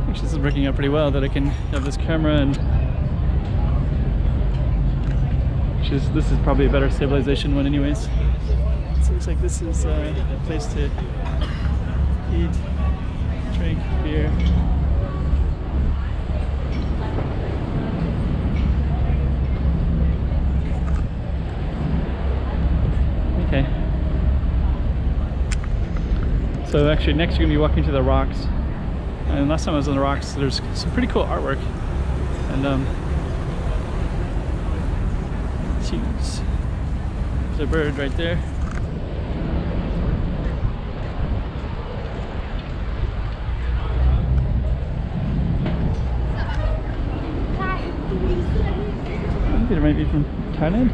Actually, this is working out pretty well that I can have this camera, and this is probably a better stabilization one anyways. So it looks like this is a place to eat, drink, beer. Okay. So actually next you're going to be walking to the rocks, and last time I was on the rocks there's some pretty cool artwork, and there's a bird right there. I think it might be from Thailand.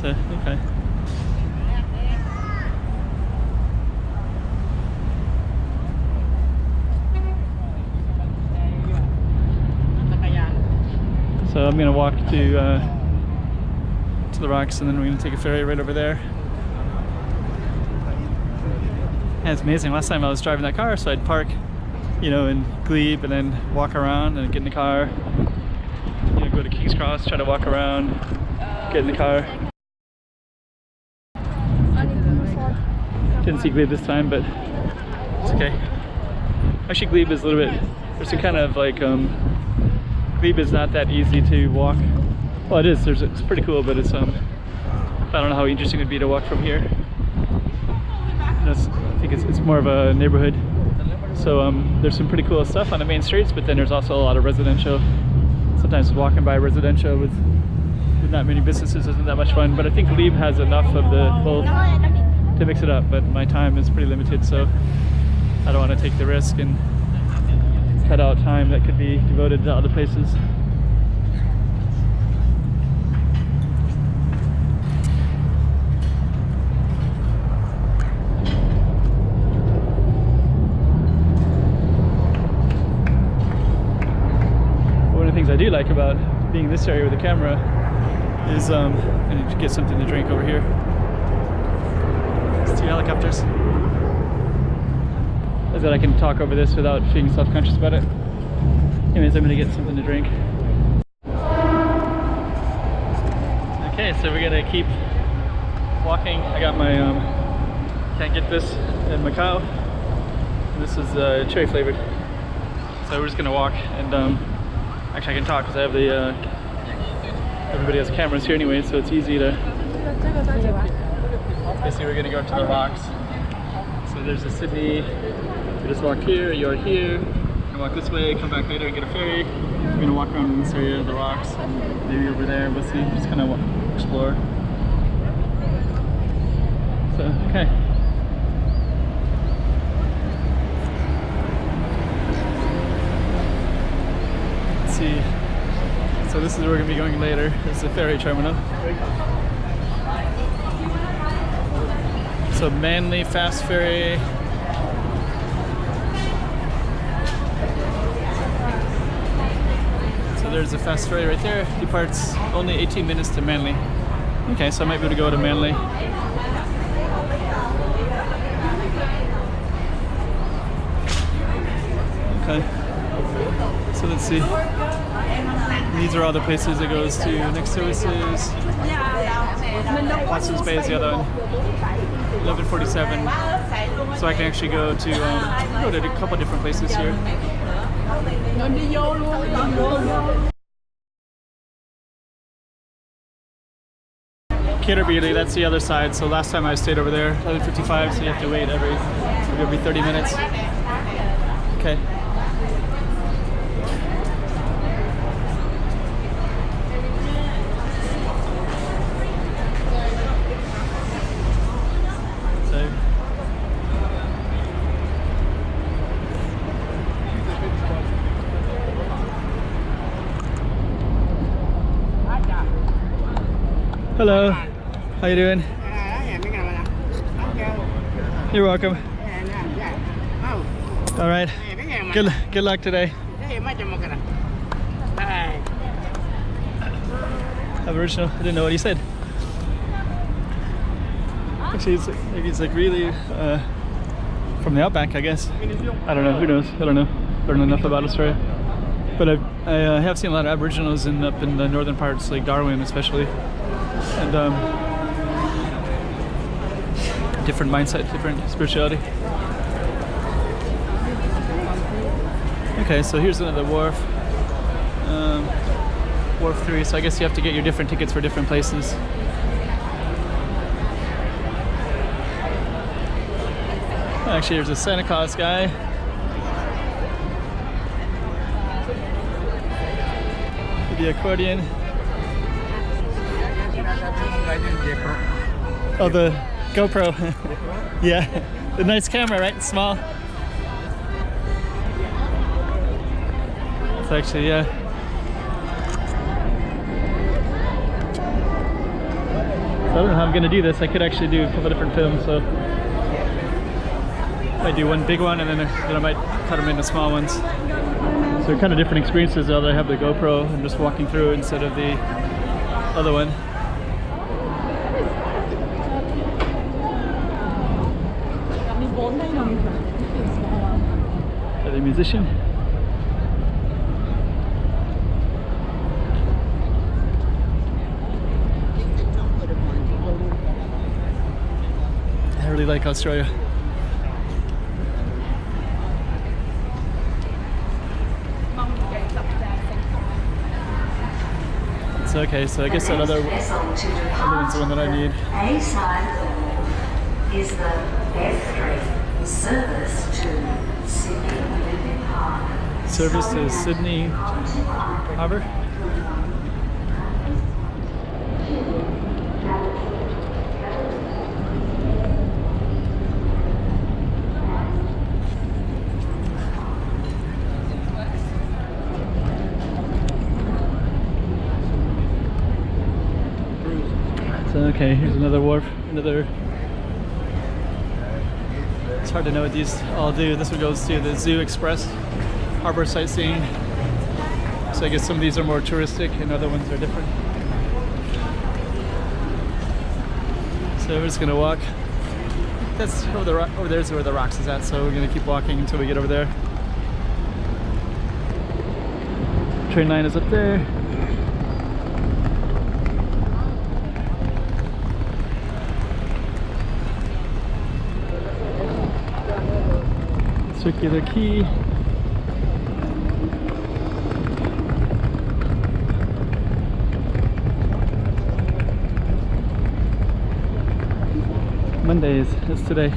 So, okay. So I'm gonna walk to the rocks, and then we're gonna take a ferry right over there. And it's amazing. Last time I was driving that car, so I'd park, you know, in Glebe, and then walk around and get in the car. You know, go to King's Cross, try to walk around, get in the car. Didn't see Glebe this time, but it's okay. Actually, Glebe is a little bit. There's some kind of like Glebe is not that easy to walk. Well, it is. It's pretty cool, but it's I don't know how interesting it would be to walk from here. I think it's more of a neighborhood. So there's some pretty cool stuff on the main streets, but then there's also a lot of residential. Sometimes walking by residential with not many businesses isn't that much fun. But I think Glebe has enough of the both to mix it up. But my time is pretty limited, so I don't want to take the risk and cut out time that could be devoted to other places. like about being in this area with the camera is I need to get something to drink over here. It's 2 helicopters. Is that I can talk over this without feeling self-conscious about it. Anyways, I'm gonna get something to drink. Okay, so we're gonna keep walking. I got my can't get this in Macau. This is cherry flavored. So we're just gonna walk, and actually I can talk because I have the everybody has cameras here anyway, so it's easy to. Basically, we're gonna go up to the rocks. So there's a Sydney. You just walk here. You're here. You walk this way. Come back later and get a ferry. We're gonna walk around in this area of the rocks, and maybe over there. We'll see. Just kind of explore. So okay. See. So this is where we're gonna be going later. It's the ferry terminal. So Manly fast ferry. So there's a fast ferry right there. Departs only 18 minutes to Manly. Okay, so I might be able to go to Manly. Okay. So let's see. These are all the places it goes to. Next services. Watson's Bay is the other one. 11:47. So I can actually go to a couple different places here. Kitterbee, that's the other side. So last time I stayed over there, 11:55. So you have to wait every 30 minutes. Okay. Hello, how you doing? You're welcome. All right, good luck today. Aboriginal, I didn't know what he said. Actually, it's like really from the outback, I guess. I don't know, who knows? I don't know enough about Australia. But I have seen a lot of Aboriginals up in the northern parts, like Darwin especially. And different mindset, different spirituality. Okay, so here's another wharf. Wharf 3, so I guess you have to get your different tickets for different places. Actually, there's a Santa Claus guy. The accordion. Oh, the GoPro. Yeah, the nice camera, right? It's small. It's actually, yeah. So I don't know how I'm gonna do this. I could actually do a couple different films, so I do one big one and then I might cut them into small ones. So they're kind of different experiences though that I have the GoPro and just walking through instead of the other one. Are they a musician? I really like Australia. It's okay, so I guess that other one's the one that I need. A side is the F3 service to Sydney Harbour. Service to Sydney Harbour? Okay, here's another wharf, it's hard to know what these all do. This one goes to the Zoo Express, Harbor Sightseeing, So I guess some of these are more touristic and other ones are different. So we're just gonna walk. That's over there's where the rocks is at, so we're gonna keep walking until we get over there. Train line is up there. Circular Quay. Mondays, that's today.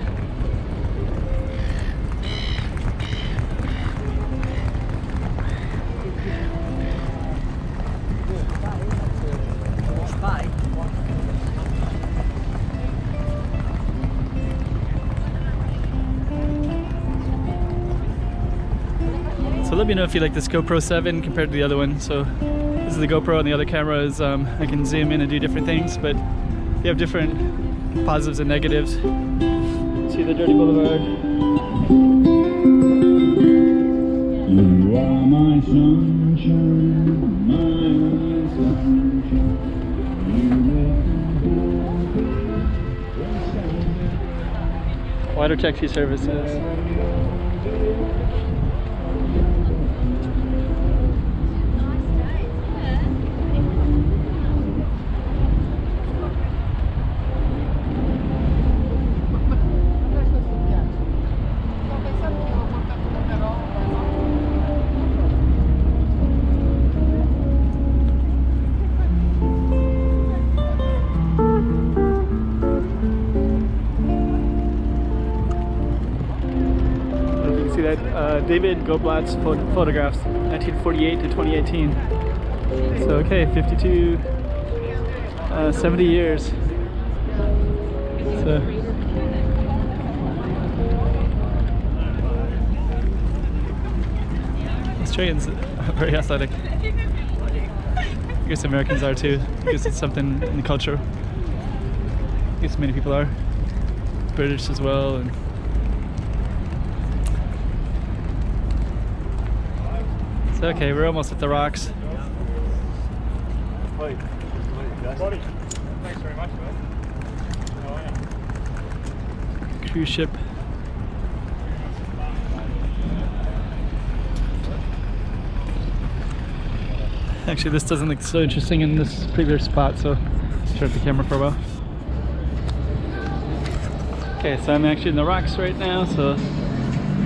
So let me know if you like this GoPro 7 compared to the other one. So this is the GoPro and the other camera is I can zoom in and do different things, but you have different positives and negatives. See the dirty boulevard. You are my sunshine, my only sunshine. You Water taxi services. David Goblat's photographs, 1948 to 2018. So okay, 52, 70 years. So Australians are very athletic. I guess Americans are too. I guess it's something in the culture. I guess many people are. British as well. And so, okay, we're almost at the rocks. Thanks very much, bud. How are you? Cruise ship. Actually, this doesn't look so interesting in this particular spot, so I'll turn off the camera for a while. Okay, so I'm actually in the rocks right now, so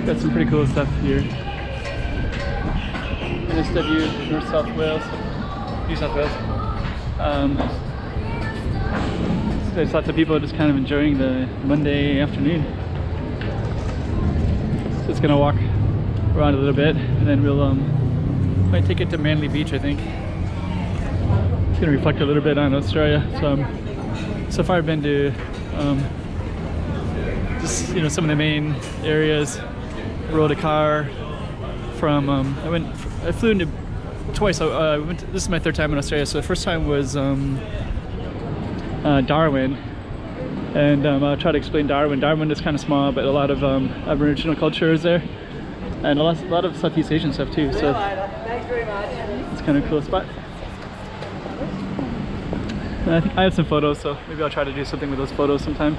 got some pretty cool stuff here. NSW, North South Wales, New South Wales. So there's lots of people just kind of enjoying the Monday afternoon. So it's gonna walk around a little bit, and then we'll might take it to Manly Beach, I think. It's gonna reflect a little bit on Australia. So far I've been to just some of the main areas. Rode a car from I flew into twice. This is my third time in Australia. So the first time was Darwin, and I'll try to explain Darwin. Darwin is kind of small, but a lot of Aboriginal culture is there, and a lot of Southeast Asian stuff too. So Thanks very much. it's kind of a cool spot. And I think I have some photos, so maybe I'll try to do something with those photos sometime.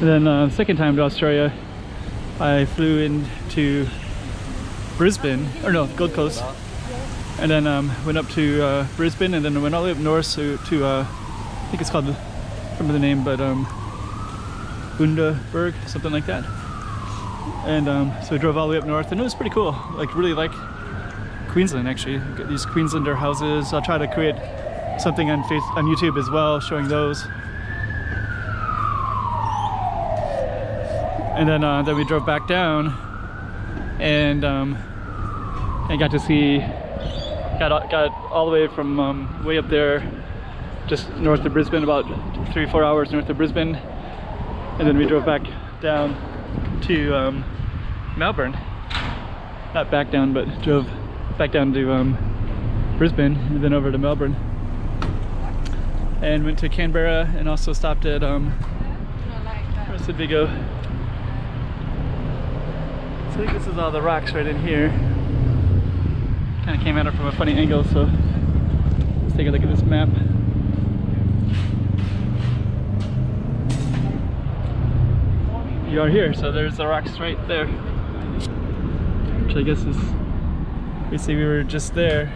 And then second time to Australia, I flew into Brisbane, or no, Gold Coast, and then went up to Brisbane, and then went all the way up north to I think it's called, I don't remember the name, but Bundaberg, something like that. And so we drove all the way up north, and it was pretty cool. Like, really like Queensland, actually. Got these Queenslander houses. I'll try to create something on YouTube as well, showing those. And then we drove back down, and I got to see, got all the way from way up there, just north of Brisbane, about 3-4 hours north of Brisbane, and then we drove back down to Melbourne. Not back down, but drove back down to Brisbane, and then over to Melbourne, and went to Canberra, and also stopped at where's the big O? So I think this is all the rocks right in here. kind of came at it from a funny angle, so let's take a look at this map. You are here, so there's the rocks right there, which I guess is, we see we were just there.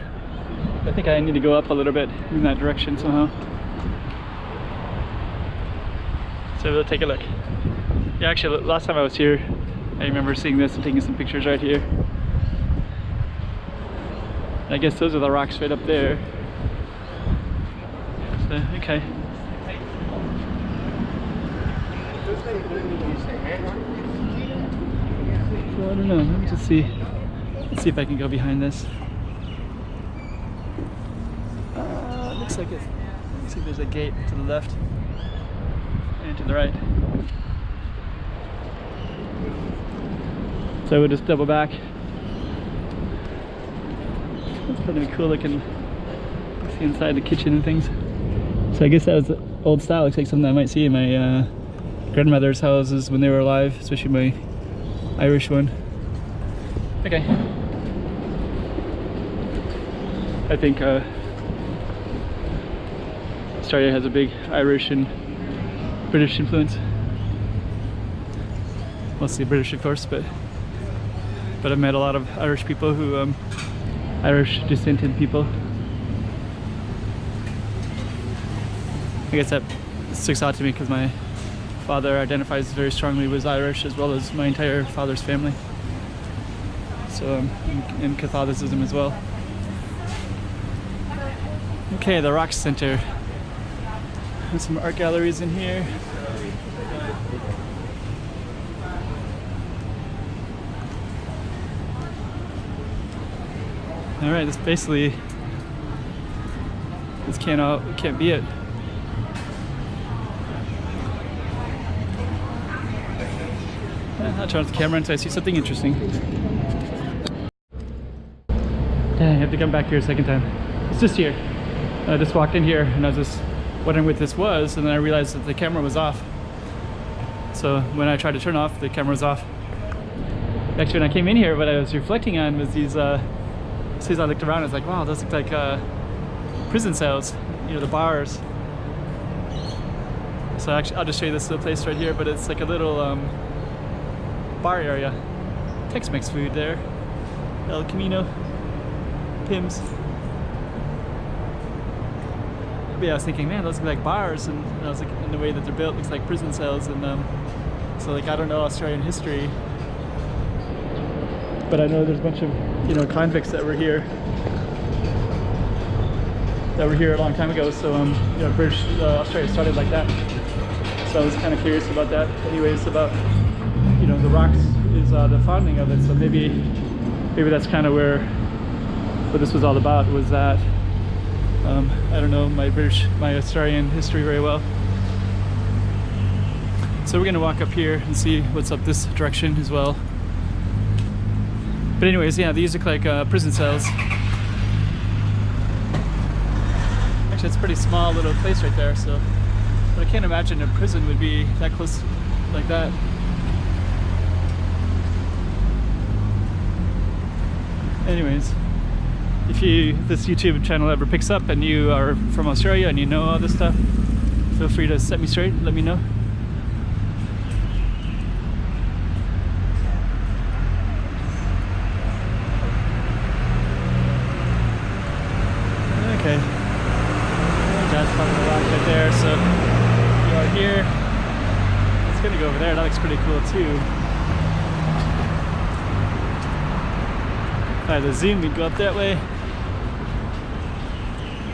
I think I need to go up a little bit in that direction somehow. So we'll take a look. Yeah, actually last time I was here, I remember seeing this and taking some pictures right here. I guess those are the rocks right up there. So, okay. So I don't know, let me just see. Let's see if I can go behind this. Looks like it. Looks like there's a gate to the left and to the right. So I would just double back. That's pretty cool looking. See inside the kitchen and things. So I guess that was old style. Looks like something I might see in my grandmother's houses when they were alive, especially my Irish one. Okay. I think Australia has a big Irish and British influence. Mostly British, of course, but I've met a lot of Irish people who, Irish descended people. I guess that sticks out to me because my father identifies very strongly with Irish, as well as my entire father's family. So in Catholicism as well. Okay, the Rock Center. There's some art galleries in here. All right, this basically, this can't be it. I'll turn off the camera until I see something interesting. Dang, I have to come back here a second time. It's just here. I just walked in here and I was just wondering what this was, and then I realized that the camera was off. So when I tried to turn off, the camera was off. Actually, when I came in here, what I was reflecting on was these, as soon as I looked around, I was like, wow, those look like prison cells, you know, the bars. So actually, I'll just show you this little place right here, but it's like a little bar area. Tex-Mex food there. El Camino. Pims. But yeah, I was thinking, man, those look like bars, and I was like, in the way that they're built, looks like prison cells, and so like, I don't know Australian history, but I know there's a bunch of, you know, convicts that were here a long time ago. So you know, British Australia started like that. So I was kind of curious about that. Anyways, about, you know, the rocks is the founding of it. So maybe that's kind of what this was all about. Was that I don't know my Australian history very well. So we're gonna walk up here and see what's up this direction as well. But anyways, yeah, these look like prison cells. Actually, it's a pretty small little place right there, so, but I can't imagine a prison would be that close like that. Anyways, if this YouTube channel ever picks up and you are from Australia and you know all this stuff, feel free to set me straight and let me know. Okay, that's probably the rock right there. So you are here. It's gonna go over there. That looks pretty cool too. If I had to zoom, we'd go up that way.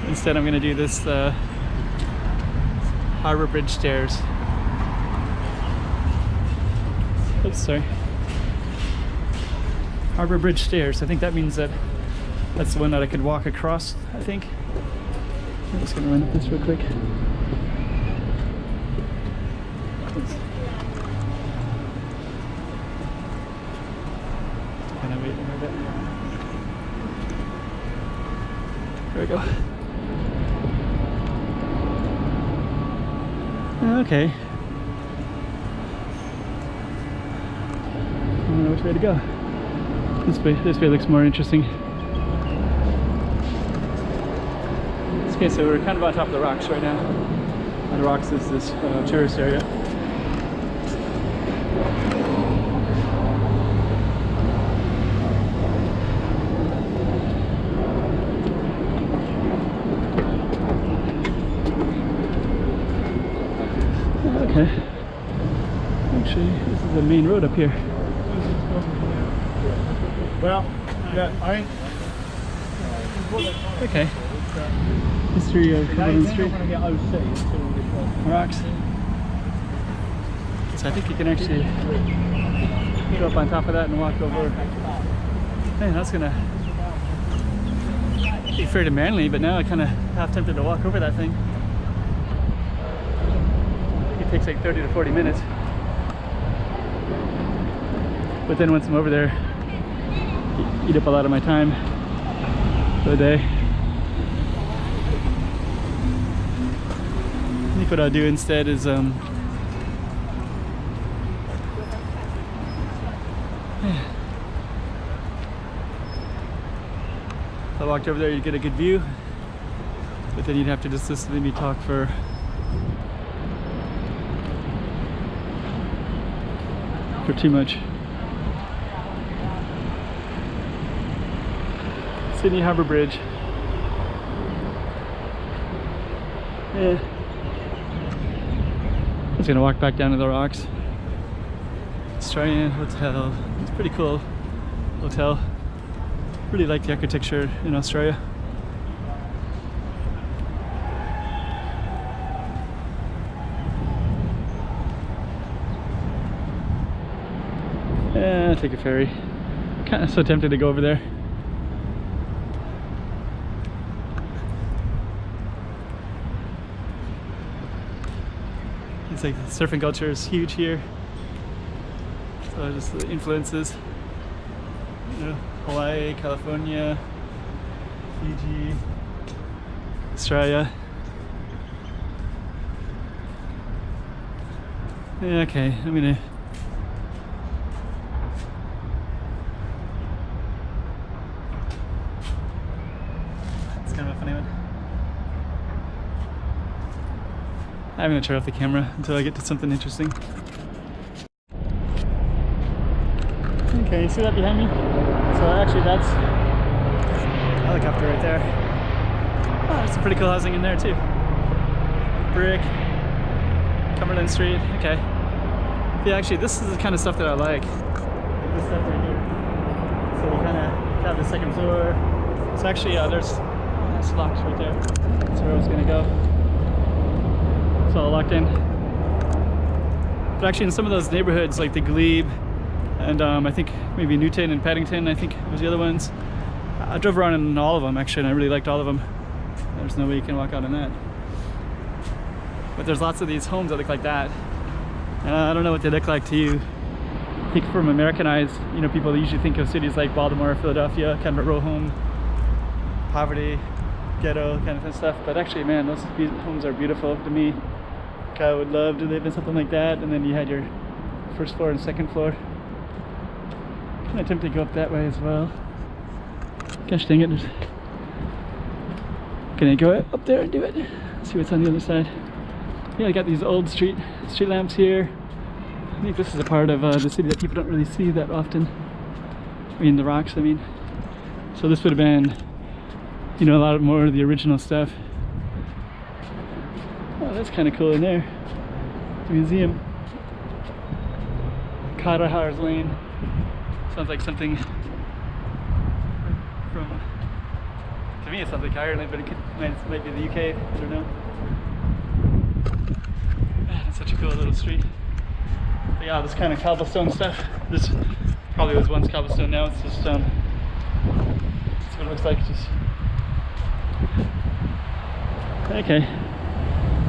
Instead, I'm gonna do this Harbor Bridge stairs. Oops, sorry. Harbor Bridge stairs. I think that means that that's the one that I could walk across, I think. I'm just gonna run up this real quick. Can I wait a little bit? There we go. Okay. I don't know which way to go. This way looks more interesting. Okay, so we're kind of on top of the rocks right now. On the rocks is this tourist area. Okay. Actually, this is the main road up here. Well, yeah, I ain't. Okay. History of Cumberland Street. Rocks. So I think you can actually go up on top of that and walk over. Man, that's gonna be fairly manly, but now I kind of half tempted to walk over that thing. I think it takes like 30 to 40 minutes. But then once I'm over there, eat up a lot of my time for the day. I think what I'll do instead is if I walked over there, you'd get a good view, but then you'd have to just listen to me talk for too much. Sydney Harbour Bridge. Yeah. I'm just gonna walk back down to the rocks. Australian Hotel. It's a pretty cool hotel. Really like the architecture in Australia. Yeah, take a ferry. Kind of so tempted to go over there. It's like the surfing culture is huge here. So just the influences. You know, Hawaii, California, Fiji, Australia. Yeah, okay, I'm gonna it's kind of a funny one. I'm gonna turn off the camera until I get to something interesting. Okay, you see that behind me? So actually that's a helicopter right there. Oh, there's some pretty cool housing in there too. Brick, Cumberland Street, okay. Yeah, actually this is the kind of stuff that I like. This stuff right here. So we kind of have the second floor. So actually, there's locks right there. That's where I was gonna go. It's all locked in. But actually in some of those neighborhoods like the Glebe and I think maybe Newton and Paddington, I think was the other ones. I drove around in all of them actually and I really liked all of them. There's no way you can walk out in that. But there's lots of these homes that look like that. And I don't know what they look like to you. I think from Americanized, you know, people usually think of cities like Baltimore, Philadelphia, kind of a row home, poverty, ghetto kind of stuff. But actually, man, those homes are beautiful to me. I would love to live in something like that. And then you had your first floor and second floor. Kind of tempted to go up that way as well. Gosh dang it. Can I go up there and do it? Let's see what's on the other side. Yeah, I got these old street lamps here. I think this is a part of the city that people don't really see that often. I mean, the rocks, I mean. So this would have been, you know, a lot more of the original stuff. Oh, that's kind of cool in there. The museum. Carrahar's Lane. Sounds like something from, to me it sounds like Ireland, but it might be the UK, I don't know. Man, it's such a cool little street. But yeah, this kind of cobblestone stuff. This probably was once cobblestone, now it's just, that's what it looks like, just. Okay.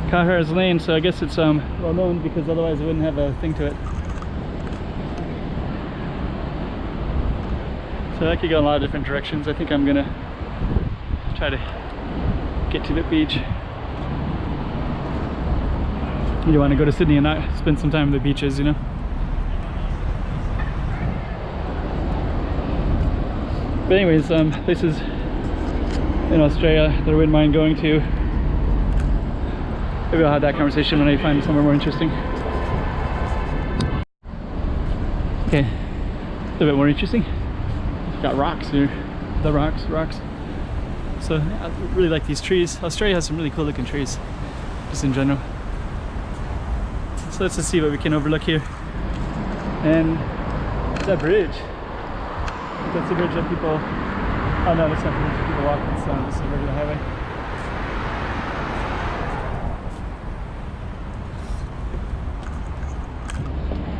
Carrahar's Lane, so I guess it's well known because otherwise it wouldn't have a thing to it. So that could go in a lot of different directions. I think I'm gonna try to get to the beach. You don't want to go to Sydney and not spend some time at the beaches, you know? But anyways, places in Australia that I wouldn't mind going to. Maybe I'll have that conversation when I find somewhere more interesting. Okay, a little bit more interesting. Got rocks here. The rocks. So I really like these trees. Australia has some really cool looking trees, just in general. So let's just see what we can overlook here. And that bridge. That's the bridge that people, oh no, that's not the bridge that people walk on, so this is a regular highway.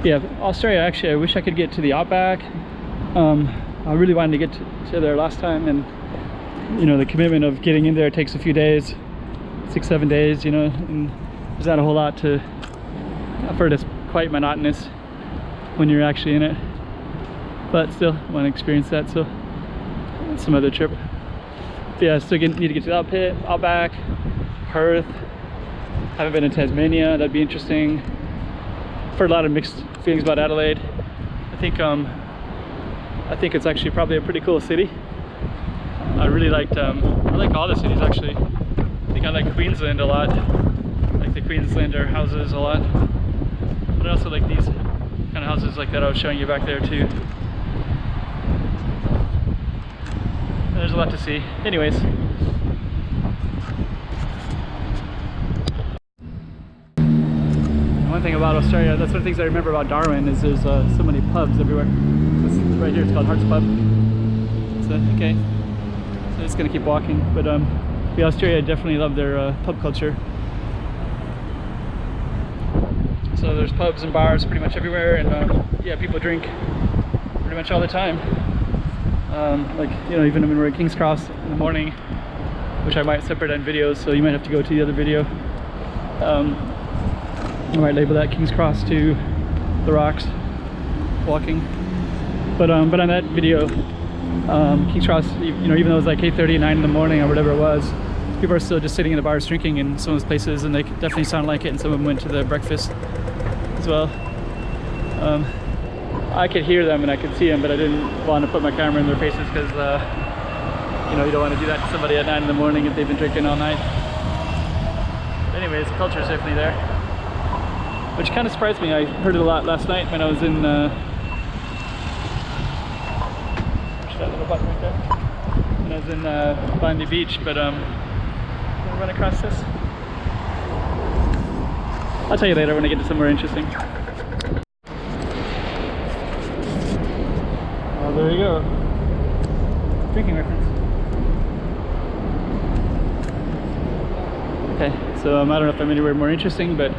Yeah, Australia, actually, I wish I could get to the outback. I really wanted to get to there last time, and you know, the commitment of getting in there takes a few days, 6-7 days, you know, and there's not a whole lot to, I've heard it's quite monotonous when you're actually in it, but still want to experience that, so some other trip. But yeah, still need to get to the outback, Perth. Haven't been in Tasmania, that'd be interesting. I've heard a lot of mixed feelings about Adelaide. I think it's actually probably a pretty cool city. I really liked, I like all the cities actually. I think I like Queensland a lot. I like the Queenslander houses a lot. But I also like these kind of houses like that I was showing you back there too. And there's a lot to see. Anyways. One thing about Australia, that's one of the things I remember about Darwin, is there's so many pubs everywhere. Right here it's called Hart's Pub. So, okay. So just gonna keep walking. But yeah, Australia definitely love their pub culture. So there's pubs and bars pretty much everywhere, and yeah, people drink pretty much all the time. Like, you know, even when we're at King's Cross in the morning, which I might separate on videos, so you might have to go to the other video. I might label that King's Cross to the rocks, walking. But on that video, King's Cross, you know, even though it was like 8:30, 9 in the morning or whatever it was, people are still just sitting in the bars drinking in some of those places, and they definitely sound like it, and some of them went to the breakfast as well. I could hear them and I could see them, but I didn't want to put my camera in their faces because, you know, you don't want to do that to somebody at 9 in the morning if they've been drinking all night. But anyways, the culture is definitely there. Which kind of surprised me. I heard it a lot last night when I was in push that little button right there. When I was in Bondi Beach, but I'm gonna run across this. I'll tell you later when I get to somewhere interesting. Oh, there you go. Drinking reference. Okay, so I don't know if I'm anywhere more interesting, but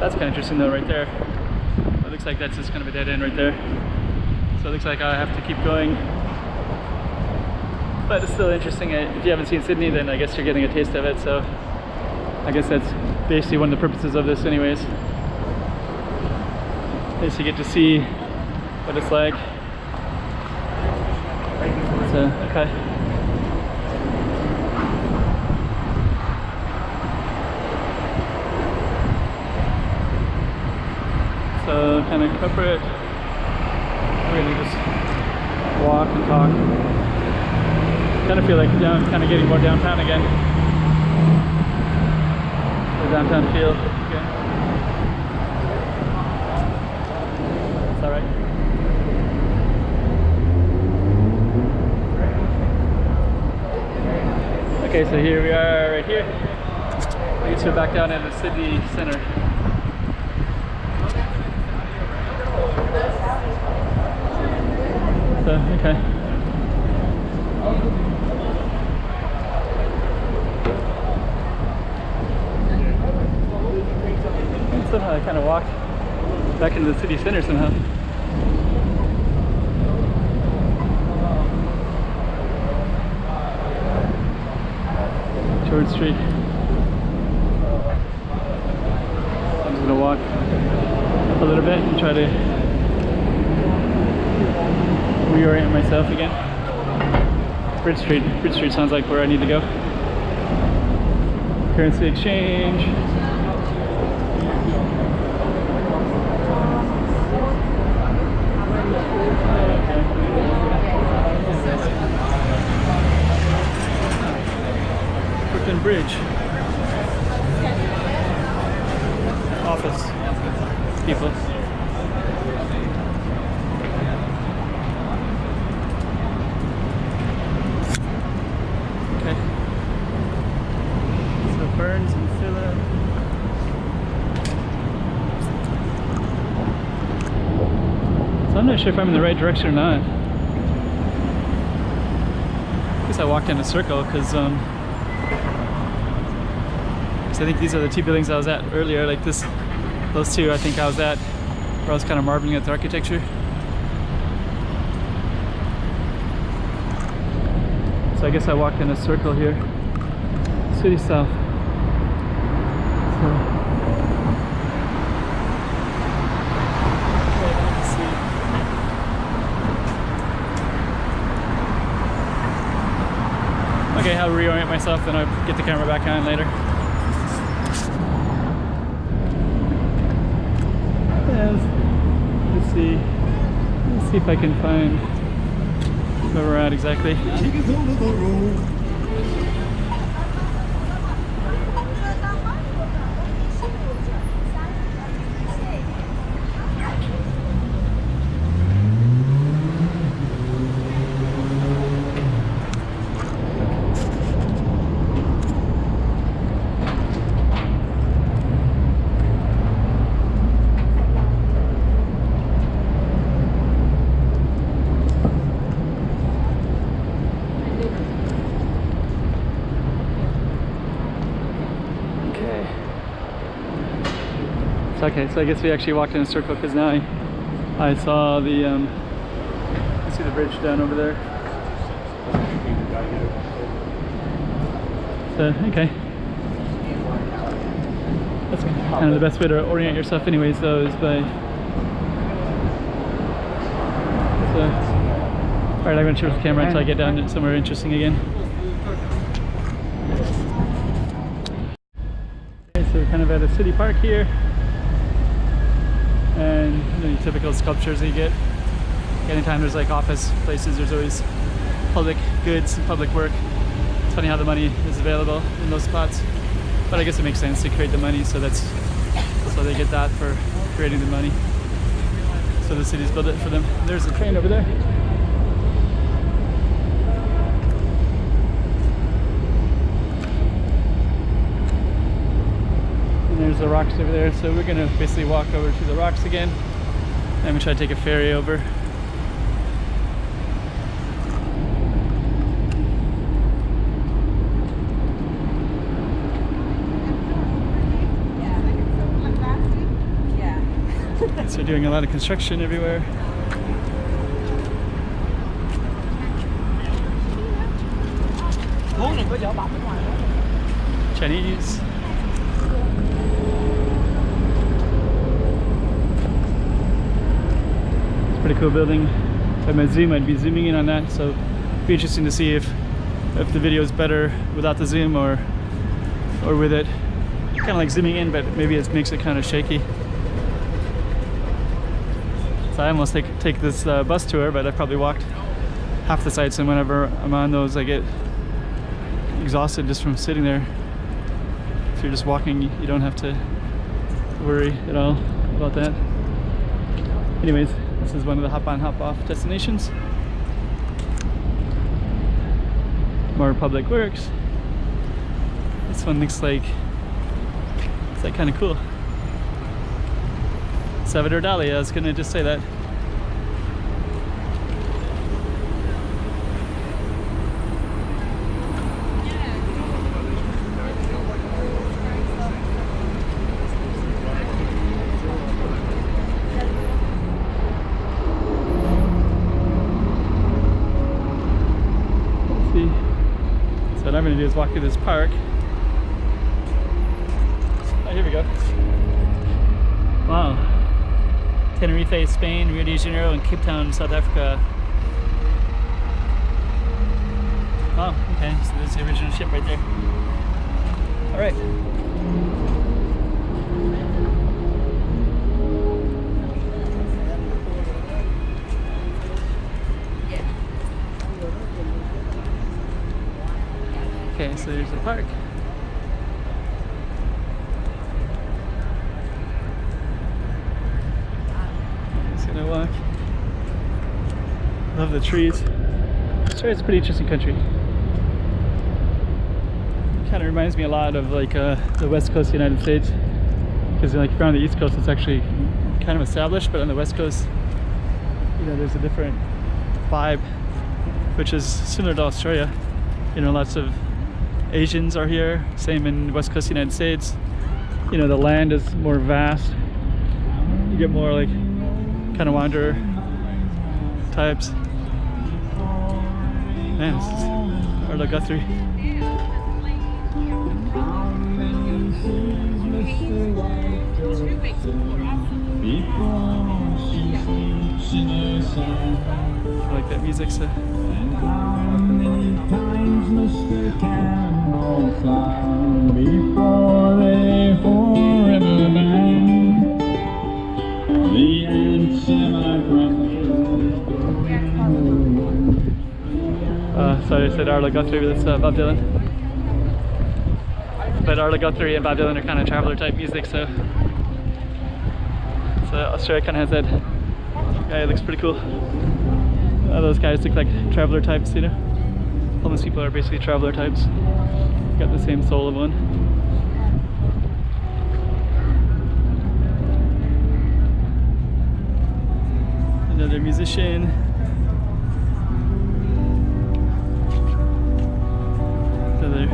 that's kind of interesting though right there. It looks like that's just kind of a dead end right there. So it looks like I have to keep going. But it's still interesting. If you haven't seen Sydney, then I guess you're getting a taste of it. So I guess that's basically one of the purposes of this anyways. Is you get to see what it's like. So, okay. So kind of cover it. Really just walk and talk. Kind of feel like kind of getting more downtown again. The downtown feel again. It's all right. Okay, so here we are, right here. I guess we're back down in the Sydney Centre. So, okay. And somehow I kind of walked back into the city center somehow. George Street. I'm just gonna walk up a little bit and try to reorient myself again. Bridge Street sounds like where I need to go. Currency exchange. people. Okay. So Burns and Phillip. So I'm not sure if I'm in the right direction or not. I guess I walked in a circle because I think these are the two buildings I was at earlier. Like this, those two I think I was at, where I was kind of marveling at the architecture. So I guess I walked in a circle here. City South. So, let's see. Okay, I'll reorient myself, then I'll get the camera back on later. Let's see if I can find where we're at exactly. Okay, so I guess we actually walked in a circle because now I saw the you see the bridge down over there. So okay, that's kind of the best way to orient yourself, anyways. Though is by. So, all right, I'm gonna shift the camera until I get down to somewhere interesting again. Okay, so we're kind of at a city park here. And the typical sculptures that you get. Anytime there's like office places, there's always public goods and public work. It's funny how the money is available in those spots, but I guess it makes sense to create the money, so so they get that for creating the money. So the cities build it for them. There's a train over there. There's the rocks over there, so we're gonna basically walk over to the rocks again. I'm gonna try to take a ferry over. So we're doing a lot of construction everywhere. Chinese. Pretty cool building. If I might zoom, I'd be zooming in on that, so it'd be interesting to see if the video is better without the zoom or with it. Kind of like zooming in, but maybe it makes it kind of shaky. So I almost take this bus tour, but I probably walked half the sites, and whenever I'm on those I get exhausted just from sitting there. If you're just walking, you don't have to worry at all about that. Anyways, this is one of the hop on hop off destinations. More public works. This one looks like it's like kind of cool. Salvador Dali, I was gonna just say that. So what I'm going to do is walk through this park. Oh, here we go. Wow. Tenerife, Spain, Rio de Janeiro, and Cape Town, South Africa. Oh, okay. So there's the original ship right there. All right. Okay, so there's the park. gonna walk. Love the trees. Australia's a pretty interesting country. Kind of reminds me a lot of like the west coast of the United States, because like if you're on the east coast it's actually kind of established, but on the west coast, you know, there's a different vibe, which is similar to Australia. You know, lots of Asians are here, same in the west coast of the United States. You know, the land is more vast. You get more like kind of wanderer types. Man, this is Arlo Guthrie. I like that music, so. Sorry, I said Arlo Guthrie, but it's Bob Dylan. But Arlo Guthrie and Bob Dylan are kind of traveler type music, so Australia kind of has that guy. It looks pretty cool. Those guys look like traveler types, you know. All those people are basically traveler types. Got the same soul of one. Another musician. Another.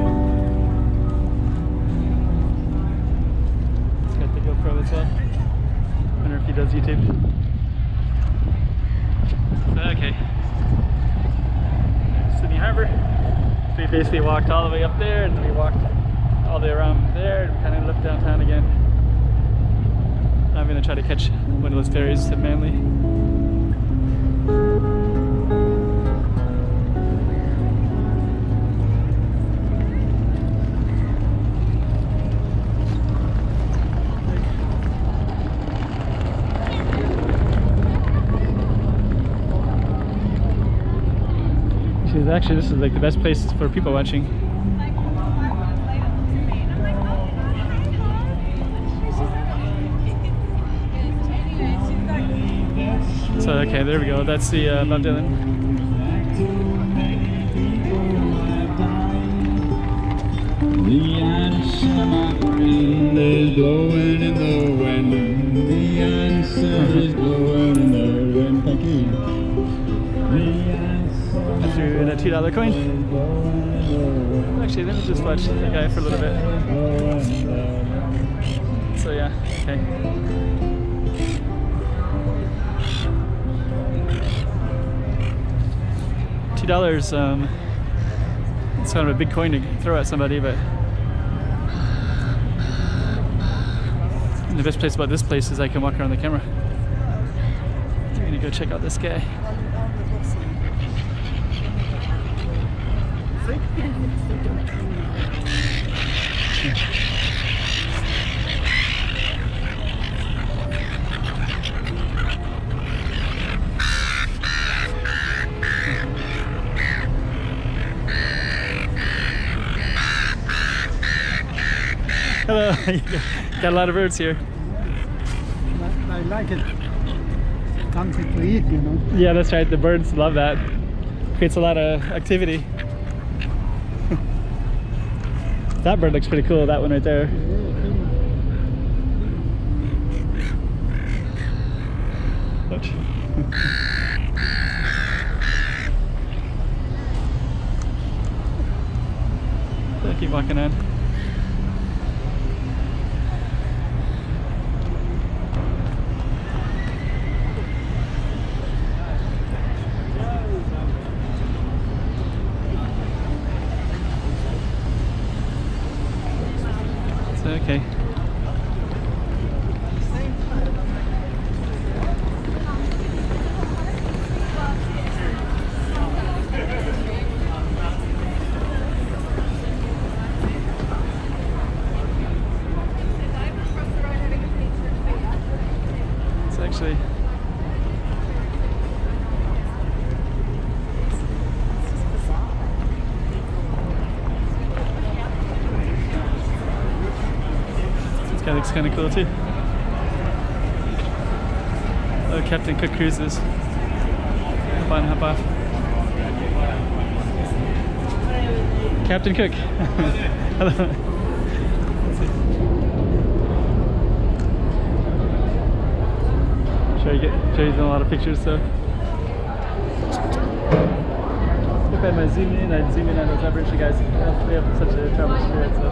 He's got the GoPro as well. I wonder if he does YouTube. Okay. Sydney Harbour. So we basically walked all the way up there, and then we walked all the way around there, and kind of looked downtown again. I'm gonna try to catch one of those ferries to Manly. Actually, this is like the best place for people watching. So okay, there we go. That's the Bob Dylan. The answer, my friend, is blowing in the wind. The answer is blowing in the wind. Thank you. I threw in a $2 coin. Actually, let me just watch the guy for a little bit. So yeah, okay. $2. It's kind of a big coin to throw at somebody, but the best place about this place is I can walk around the camera. I'm gonna go check out this guy. Hello, got a lot of birds here. I like it. Something to eat, you know. Yeah, that's right. The birds love that. Creates a lot of activity. That bird looks pretty cool, that one right there. Watch. So I keep walking on. Okay. It's actually looks kind of cool too. Oh, Captain Cook Cruises. Hop on, hop off. Captain Cook. Hello. Should you doing a lot of pictures, so. If I had my zoom in, I'd zoom in on those Aboriginal guys. They have such a travel spirit, so.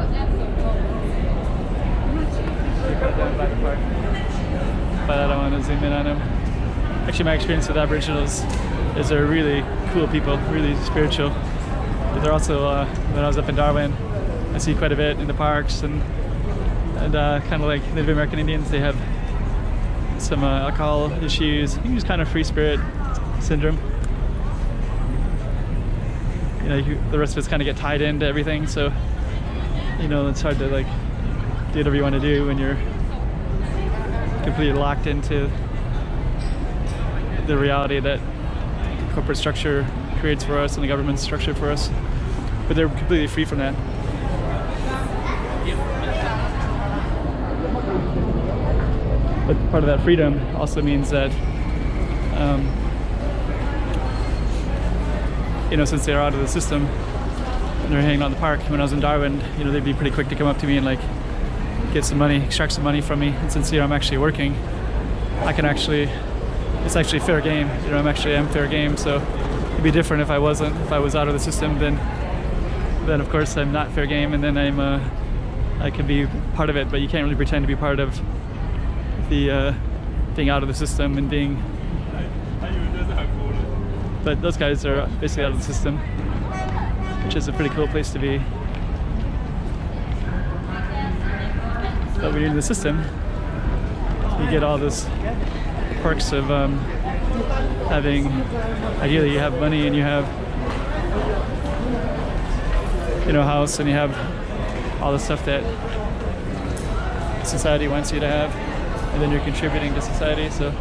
Down by the park. But I don't want to zoom in on them. Actually, my experience with Aboriginals is they're really cool people, really spiritual. But they're also, when I was up in Darwin, I see quite a bit in the parks and kind of like Native American Indians, they have some alcohol issues. I think it's kind of free spirit syndrome. You know, the rest of us kind of get tied into everything, so you know it's hard to like do whatever you want to do when you're completely locked into the reality that the corporate structure creates for us and the government structure for us. But they're completely free from that. But part of that freedom also means that, you know, since they're out of the system and they're hanging out in the park, when I was in Darwin, you know, they'd be pretty quick to come up to me and like get some money, extract some money from me. And since, you know, I'm actually working, I can actually, it's actually fair game. You know, I'm fair game. So it'd be different if I wasn't, if I was out of the system, then of course I'm not fair game, and then I can be part of it, but you can't really pretend to be part of the being out of the system and being. But those guys are basically out of the system, which is a pretty cool place to be. But when you're in the system, you get all this perks of having, ideally you have money and you have, you know, a house, and you have all the stuff that society wants you to have, and then you're contributing to society, so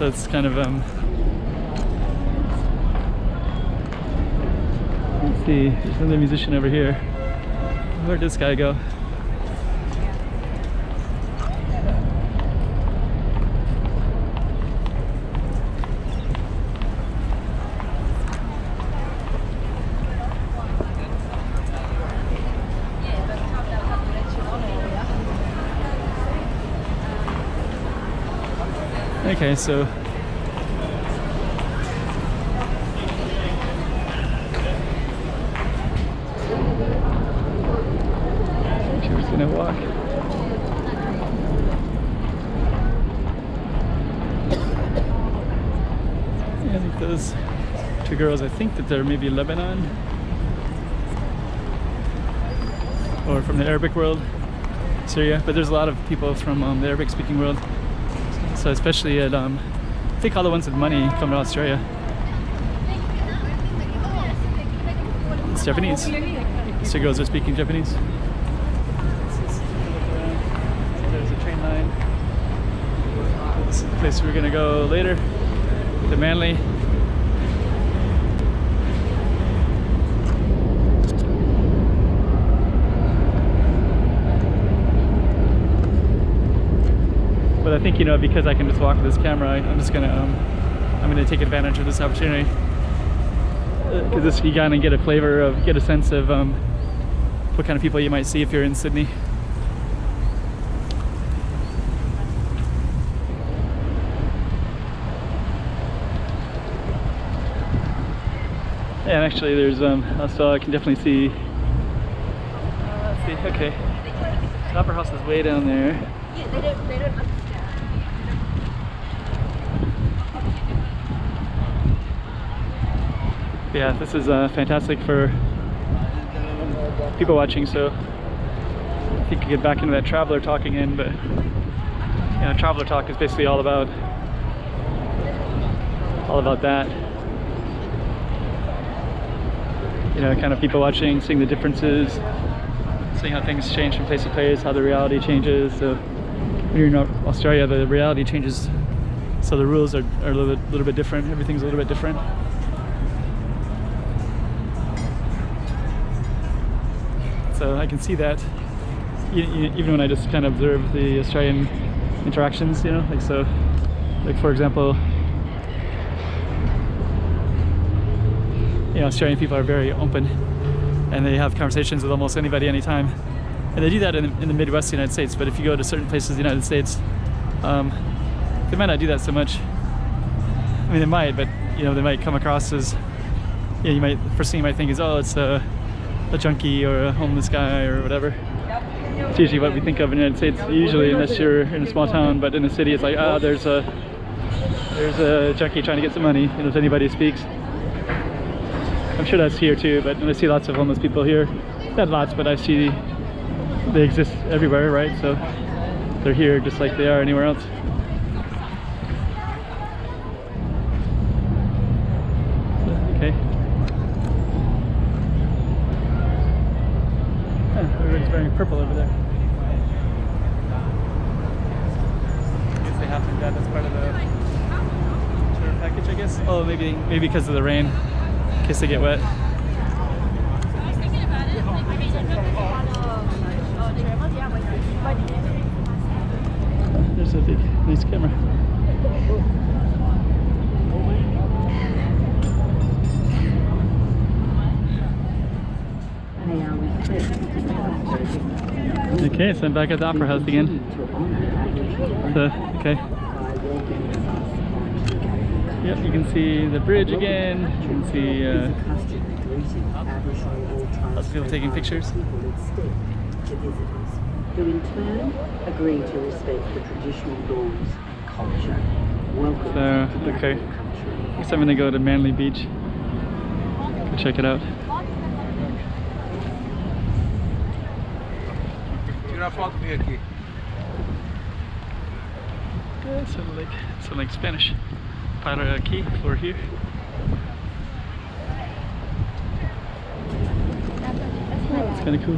it's kind of let's see, there's another musician over here. Where'd this guy go? Okay, so she was gonna walk. Yeah, I think those two girls, I think that they're maybe Lebanon or from the Arabic world, Syria, but there's a lot of people from the Arabic speaking world. So especially at, I think all the ones with money come to Australia. It's Japanese. These two girls are speaking Japanese. There's a train line. This is the place we're gonna go later, to Manly. But I think, you know, because I can just walk with this camera, I'm just gonna I'm gonna take advantage of this opportunity, because this, you kind of get a flavor of, get a sense of what kind of people you might see if you're in Sydney. Yeah, and actually there's also I can definitely see. Let's see. Okay, the Opera House is way down there. Yeah, they don't understand. Yeah, this is fantastic for people watching, so I think you get back into that traveler talking in, but you know, traveler talk is basically all about that. You know, kind of people watching, seeing the differences, seeing how things change from place to place, how the reality changes. So when you're in Australia, the reality changes, so the rules are a little bit different. Everything's a little bit different. So I can see that even when I just kind of observe the Australian interactions, you know, like so, like for example, you know, Australian people are very open and they have conversations with almost anybody anytime, and they do that in the Midwest of the United States. But if you go to certain places in the United States, they might not do that so much. I mean, they might, but you know, they might come across as, yeah, you might, first thing you might think is, oh, it's a junkie or a homeless guy or whatever. It's usually what we think of in the United States, usually, unless you're in a small town. But in the city, it's like, ah, there's a junkie trying to get some money, you know, if anybody speaks. I'm sure that's here too, but I see lots of homeless people here. Not lots, but I see they exist everywhere, right? So they're here just like they are anywhere else. Okay. Everybody's wearing purple over there. I guess they have to do that as part of the tour package, I guess. Oh, maybe because of the rain, in case they get wet. There's a big, nice camera. Okay, so I'm back at the Opera House again. Okay. Yep, you can see the bridge again. You can see lots of people taking pictures. Who in turn agree to respect the traditional norms and culture. Welcome So, okay. Next I'm gonna go to Manly Beach. Go check it out. Yeah, it sounds like Spanish. Para aquí, for here. It's kind of cool.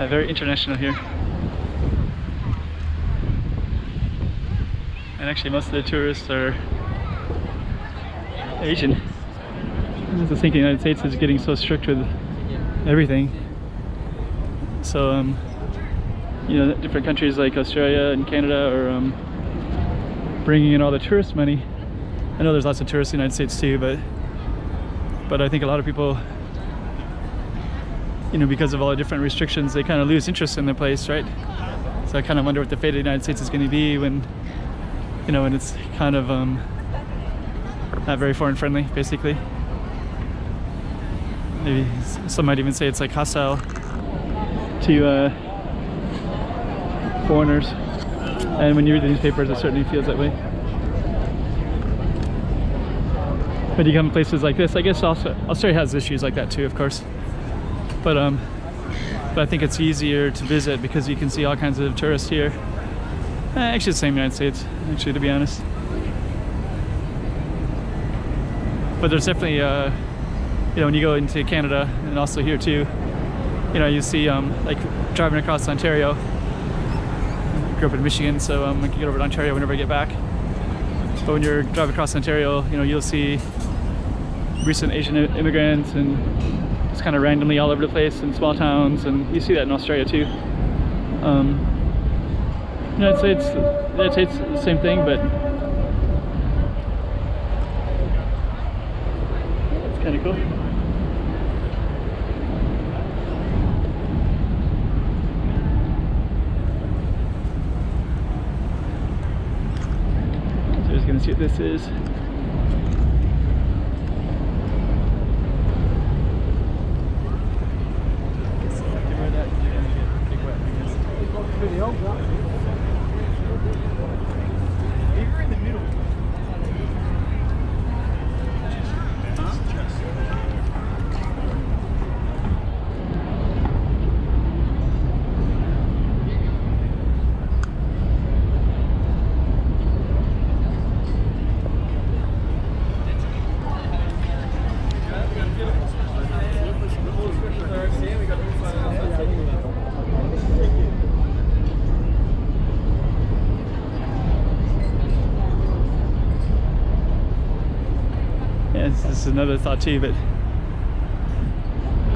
Very international here. And actually most of the tourists are Asian. I was thinking the United States is getting so strict with everything. So, you know, different countries like Australia and Canada are bringing in all the tourist money. I know there's lots of tourists in the United States too, but I think a lot of people, you know, because of all the different restrictions, they kind of lose interest in the place, right? So I kind of wonder what the fate of the United States is going to be when, you know, when it's kind of not very foreign friendly, basically. Maybe some might even say it's like hostile to foreigners. And when you read the newspapers, it certainly feels that way. When you come to places like this, I guess also Australia has issues like that too, of course. But I think it's easier to visit because you can see all kinds of tourists here. Actually, the same United States, actually, to be honest. But there's definitely, you know, when you go into Canada and also here too, you know, you see like driving across Ontario. I grew up in Michigan, so I can get over to Ontario whenever I get back. But when you're driving across Ontario, you know, you'll see recent Asian immigrants and just kind of randomly all over the place in small towns, and you see that in Australia too. I'd say it's the same thing, but it's kind of cool. So just gonna see what this is. This is another thought too, but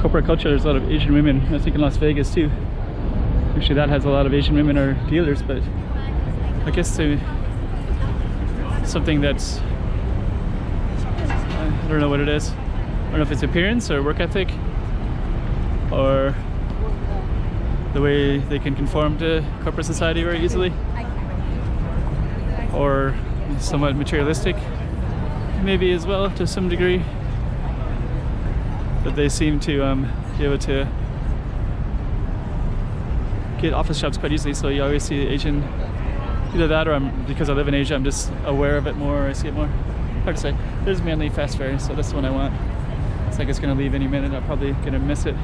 corporate culture, there's a lot of Asian women. I think in Las Vegas too. Actually, that has a lot of Asian women or dealers, but I guess to something that's, I don't know what it is. I don't know if it's appearance or work ethic or the way they can conform to corporate society very easily, or somewhat materialistic maybe as well to some degree, but they seem to be able to get office jobs quite easily. So you always see Asian, either that or because I live in Asia, I'm just aware of it more, I see it more. Hard to say. There's mainly fast ferry, so that's the one I want. It's like it's gonna leave any minute, I'm probably gonna miss it.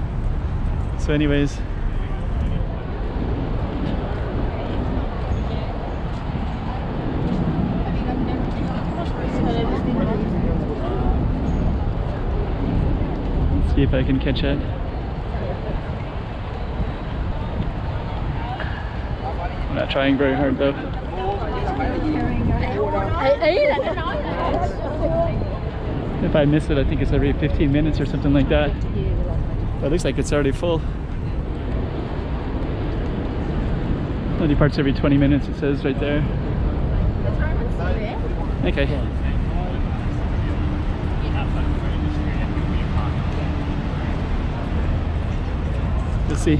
So anyways, let's see if I can catch it. I'm not trying very hard though. If I miss it, I think it's every 15 minutes or something like that. But it looks like it's already full. It departs every 20 minutes, it says right there. Okay. Let's see.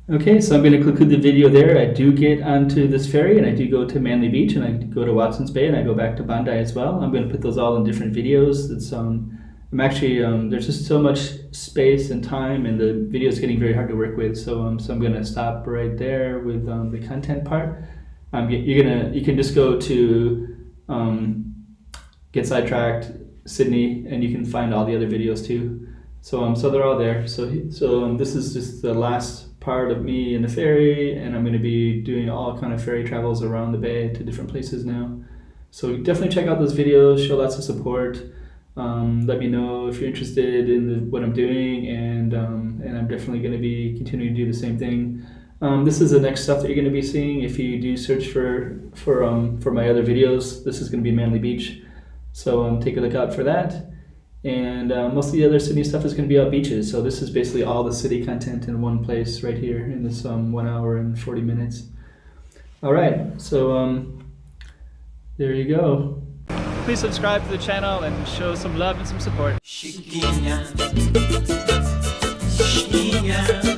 Okay, so I'm going to conclude the video there. I do get onto this ferry and I do go to Manly Beach and I go to Watson's Bay and I go back to Bondi as well. I'm going to put those all in different videos. It's I'm actually there's just so much space and time, and the video is getting very hard to work with. So I'm going to stop right there with the content part. You can just go to Get Sidetracked Sydney and you can find all the other videos too. So they're all there. So this is just the last part of me in the ferry, and I'm going to be doing all kind of ferry travels around the bay to different places now. So definitely check out those videos, show lots of support. Let me know if you're interested in what I'm doing, and I'm definitely going to be continuing to do the same thing. This is the next stuff that you're going to be seeing if you do search for my other videos. This is going to be Manly Beach, so take a look out for that. And most of the other Sydney stuff is going to be out beaches. So this is basically all the city content in one place right here in this 1 hour and 40 minutes. All right, so there you go. Please subscribe to the channel and show some love and some support. Chiquinha, chiquinha.